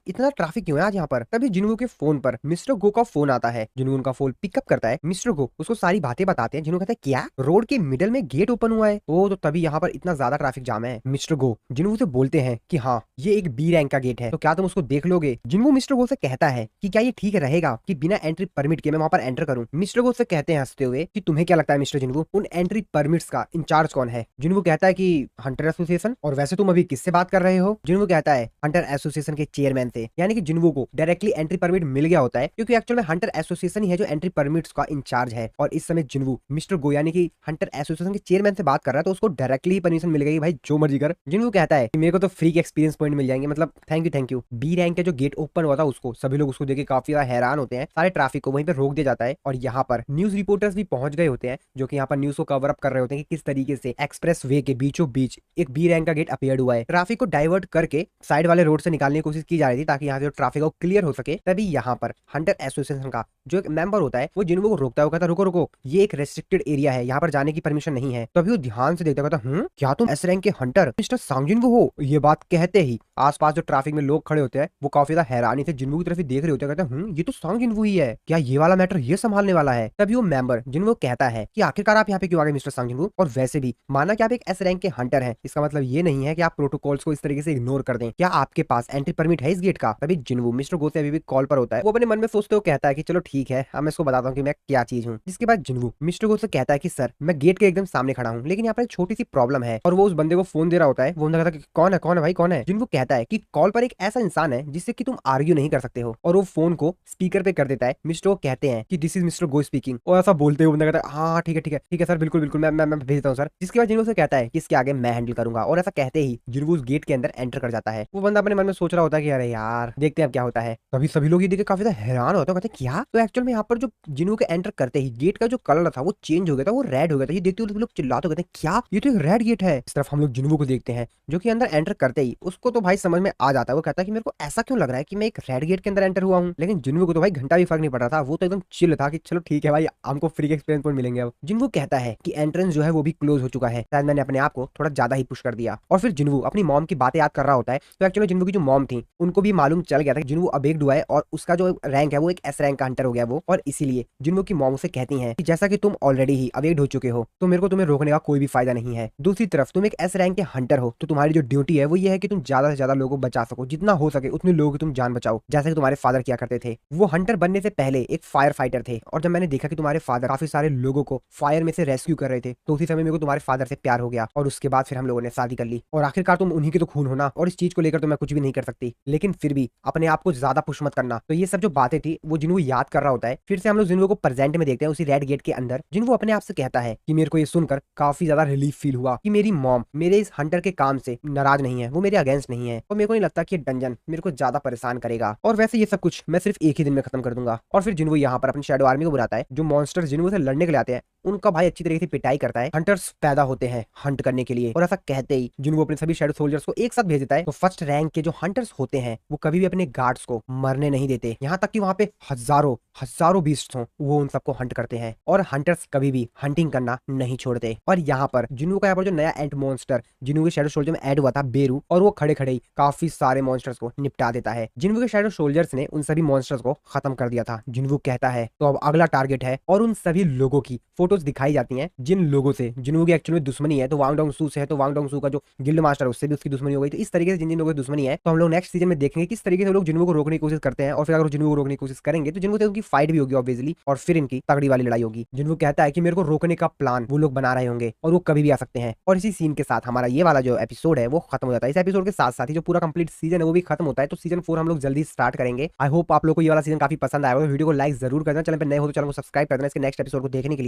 इतना ट्रैफिक क्यों है आज यहाँ पर। तभी जिन्वू के फोन पर मिस्टर गो का फोन आता है। जिन्वू उनका फोन पिकअप करता है। मिस्टर गो उसको सारी बातें बताते हैं। जिन्वू कहता है क्या रोड के मिडल में गेट ओपन हुआ है, तो तभी यहाँ पर इतना ज्यादा ट्रैफिक जाम है। मिस्टर गो जिन्वू से बोलते हैं कि हाँ ये एक बी रैंक का गेट है, तो क्या तुम उसको देख लोगे। जिन्वू मिस्टर गो से कहता है कि क्या ये ठीक रहेगा कि बिना एंट्री परमिट के मैं वहां पर एंटर करूं। मिस्टर गो से कहते हैं हंसते हुए कि तुम्हें क्या लगता है मिस्टर जिन्वू, उन एंट्री परमिट्स का इंचार्ज कौन है। जिन्वू कहता है कि हंटर एसोसिएशन। और वैसे तुम अभी किससे बात कर रहे हो। जिन्वू कहता है हंटर एसोसिएशन के चेयरमैन से। यानी कि जिन्वू को डायरेक्टली एंट्री परमिट मिल गया होता है, क्योंकि एक्चुअल में हंटर एसोसिएशन ही है जो एंट्री परमिट्स का इंचार्ज है। और इस समय जिन्वू मिस्टर गो यानी कि हंटर एसोसिएशन के चेयरमैन से बात कर रहा है, तो उसको डायरेक्टली परमिशन मिल गई, भाई जो मर्जी कर। जिन्वू कहता है कि मेरे को तो फ्री के एक्सपीरियंस पॉइंट मिल जाएंगे, मतलब थैंक यू। बी रैंक का जो गेट ओपन हुआ था उसको सभी लोग उसको देख काफी ज्यादा हैरान होते हैं। सारे ट्रैफिक को वहीं पे रोक दिया जाता है और यहाँ पर न्यूज रिपोर्टर्स भी पहुंच गए होते हैं, जो कि यहाँ पर न्यूज को कवर अप कर रहे होते हैं कि किस तरीके से एक्सप्रेस वे के बीचों बीच एक बी रैंक का गेट अपीयर्ड हुआ है। ट्रैफिक को डाइवर्ट करके साइड वाले रोड से निकालने की कोशिश की जा रही थी, ताकि यहाँ से ट्रैफिक को क्लियर हो सके। तभी यहाँ पर हंटर एसोसिएशन का जो एक मेंबर होता है वो जिन्वू को रोकता है। वो कहता है रुको रुको, ये एक रेस्ट्रिक्टेड एरिया है, यहाँ पर जाने की परमिशन नहीं है। तभी वो ध्यान से देखता कहता क्या तुम एस रैंक के हंटर मिस्टर सांग जिन्वू हो। ये बात कहते ही आसपास जो ट्रैफिक में लोग खड़े होते हैं वो काफी ज्यादा हैरानी से जिन्वू की तरफ देख रहे होते हैं। कहते हैं ये तो सांग जिन्वू ही है, क्या ये वाला मैटर ये संभालने वाला है। तभी वो मेंबर जिन्वू कहता है कि आखिरकार आप यहाँ पे क्यों आ गए मिस्टर सांग जिन्वू, और वैसे भी माना कि आप एक एस रैंक के हंटर हैं, इसका मतलब ये नहीं है कि आप प्रोटोकॉल्स को इस तरीके से इग्नोर कर दें। क्या आपके पास एंट्री परमिट है इस गेट का। तभी जिन्वू मिस्टर गो से अभी भी कॉल पर होता है। वो अपने मन में सोचते हुए कहता है कि चलो ठीक है, अब मैं इसको बताता हूँ कि मैं क्या चीज हूँ। जिसके बाद जिन्वू मिस्टर गो से कहता है कि सर मैं गेट के एकदम सामने खड़ा हूँ, लेकिन यहाँ पर एक छोटी सी प्रॉब्लम है। और वो उस बंदे को फोन दे रहा होता है। वो बंदा कहता है कि कौन है भाई कौन है। जिन्वू कहता है कि कॉल पर एक ऐसा इंसान है जिससे कि तुम आर्ग्यू नहीं कर सकते हो। और वो फोन को स्पीकर पे कर देता है। मिस्टर वो कहते हैं कि this is mister go speaking, और ऐसा बोलते हुए बंदा कहता है हाँ ठीक है ठीक है ठीक है सर, बिल्कुल बिल्कुल मैं भेजता हूँ सर। जिसके बाद जिन्हों से कहता है कि इसके आगे मैं हैंडल करूंगा, और ऐसा कहते ही जिन्हों उस गेट के अंदर एंटर कर जाता है। वो बंदा अपने मन में सोच रहा होता है कि अरे यार देखते हैं अब क्या होता है। तभी सभी लोग ये देख के काफी ज्यादा हैरान होते हैं, कहते हैं क्या। तो एक्चुअल में यहाँ पर जो जिन्हों के एंटर करते ही गेट का जो कलर था वो चेंज हो गया था, वो रेड हो गया था। ये देखते हुए लोग चिल्लाते हुए कहते हैं क्या, ये तो एक रेड गेट है। इस तरफ हम लोग जिन्हों को देखते हैं जो कि अंदर एंटर करते ही उसको तो भाई समझ में आ जाता है। वो कहता है कि मेरे को ऐसा क्यों लग रहा है कि मैं एक रेड गेट के अंदर एंटर हुआ हूँ। लेकिन जिन्हों को तो भाई घंटा भी फर्क नहीं पड़ रहा था, वो तो एकदम चिल था कि चलो ठीक है भाई, हमको फ्री के एक्सपीरियंस पॉइंट मिलेंगे। अब जिन्हों कहता है कि एंट्रेंस जो है वो भी क्लोज हो चुका है, शायद मैंने अपने आप को थोड़ा ज्यादा ही पुश कर दिया। और फिर जिन्हों अपनी मॉम की बातें याद कर रहा होता है। तो एक्चुअली जिन्हों की जो मॉम थी उनको भी मालूम चल गया था कि जिन्हों अबेग्ड हुआ है और उसका जो रैंक है वो एक एस रैंक का हंटर हो गया वो। और इसीलिए जिन्हों की मॉम उसे कहती है कि जैसा कि तुम ऑलरेडी ही अबेग्ड हो चुके हो तो मेरे को तुम्हें रोकने का कोई भी फायदा नहीं है। दूसरी तरफ तुम एक एस रैंक के हंटर हो, तो तुम्हारी जो ड्यूटी है वो ये है कि तुम ज्यादा से ज्यादा लोगों को बचा सको, जितना हो सके उतने लोगों की तुम जान बचाओ, जैसे कि तुम्हारे फादर किया करते थे। वो हंटर बनने से पहले एक फायर फाइटर थे, और जब मैंने देखा कि तुम्हारे फादर काफी सारे लोगों को फायर में से रेस्क्यू कर रहे थे, तो उसी समय मेरे को तुम्हारे फादर से प्यार हो गया। और उसके बाद फिर हम लोगों ने शादी कर ली, और आखिरकार तुम उन्हीं के तो खून होना, और इस चीज को लेकर तो मैं कुछ भी नहीं कर सकती। लेकिन फिर भी अपने आप को ज्यादा पुश मत करना। तो ये सब जो बातें थी वो जिन्हों याद कर रहा होता है। फिर से हम लोग जिन्हों को प्रेजेंट में देखते हैं उसी रेड गेट के अंदर। जिन्हों अपने आप से कहता है कि मेरे को ये सुनकर काफी ज्यादा रिलीफ फील हुआ कि मेरी मॉम मेरे इस हंटर के काम से नाराज नहीं है, वो मेरे अगेंस्ट नहीं है, और मेरे को नहीं लगता कि ये डंजन मेरे को ज्यादा परेशान करेगा। और वैसे ये सब कुछ मैं सिर्फ एक ही दिन में खत्म कर दूंगा। और फिर जिन्हों यहाँ पर अपनी शैडो आर्मी को बुलाता है। जो मॉन्स्टर जिन्हों से लड़ने के लिए आते हैं उनका भाई अच्छी तरीके से पिटाई करता है। हंटर्स पैदा होते हैं हंट करने के लिए, और ऐसा कहते ही जिन्हों अपने सभी शैडो सोल्जर्स को एक साथ भेज देता है। तो फर्स्ट रैंक के जो हंटर्स होते हैं वो कभी भी अपने गार्ड्स को मरने नहीं देते, यहाँ तक कि वहां पे हजारों हजारों बीस्ट हो वो उन सबको हंट करते हैं। और हंटर्स कभी भी हंटिंग करना नहीं छोड़ते। और यहाँ पर जिन्हों का यहाँ पर जो नया एंट मॉन्स्टर जिन्हों के शैडो सोल्जर में ऐड हुआ था बेरू, और वो खड़े खड़े ही काफी सारे मॉन्स्टर्स को निपटा देता है। जिन्हों के शैडो सोल्जर्स ने उन सभी मॉन्स्टर्स को खत्म कर दिया था। जिन्हों कहता है तो अब अगला टारगेट है, और उन सभी लोगों की फोटोज दिखाई जाती हैं जिन लोगों से जिन्हों की एक्चुअली दुश्मनी है। तो वांग डोंग सू से है, तो वांग डोंग सू का जो गिल्ड मास्टर है उससे भी उसकी दुश्मनी हो गई। तो इस तरीके से जिन जिन लोगों की दुश्मनी है, तो हम लोग नेक्स्ट सीजन में देखेंगे किस तरीके से लोग जिन्हों को रोकने की कोशिश करते हैं। और फिर अगर जिन्हों को रोकने की कोशिश करेंगे तो जिन्हों से उनकी फाइट भी होगी ऑब्वियसली, और फिर इनकी तगड़ी वाली लड़ाई होगी। जिन्हों कहता है कि मेरे को रोकने का प्लान वो लोग बना रहे होंगे और वो कभी भी आ सकते हैं। और इसी सीन के साथ हमारा ये वाला जो एपिसोड है वो खत्म हो जाता है। इस एपिसोड के साथ साथ ही जो पूरा कंप्लीट सीजन है वो भी खत्म होता है। तो सीजन 4 हम लोग जल्दी स्टार्ट करेंगे। आई होप आप लोग को ये वाला सीजन काफी पसंद आएगा। वीडियो को लाइक जरूर करना, चैनल पर नए हो तो चैनल को सब्सक्राइब कर देना इसके नेक्स्ट एपिसोड को देखने के लिए।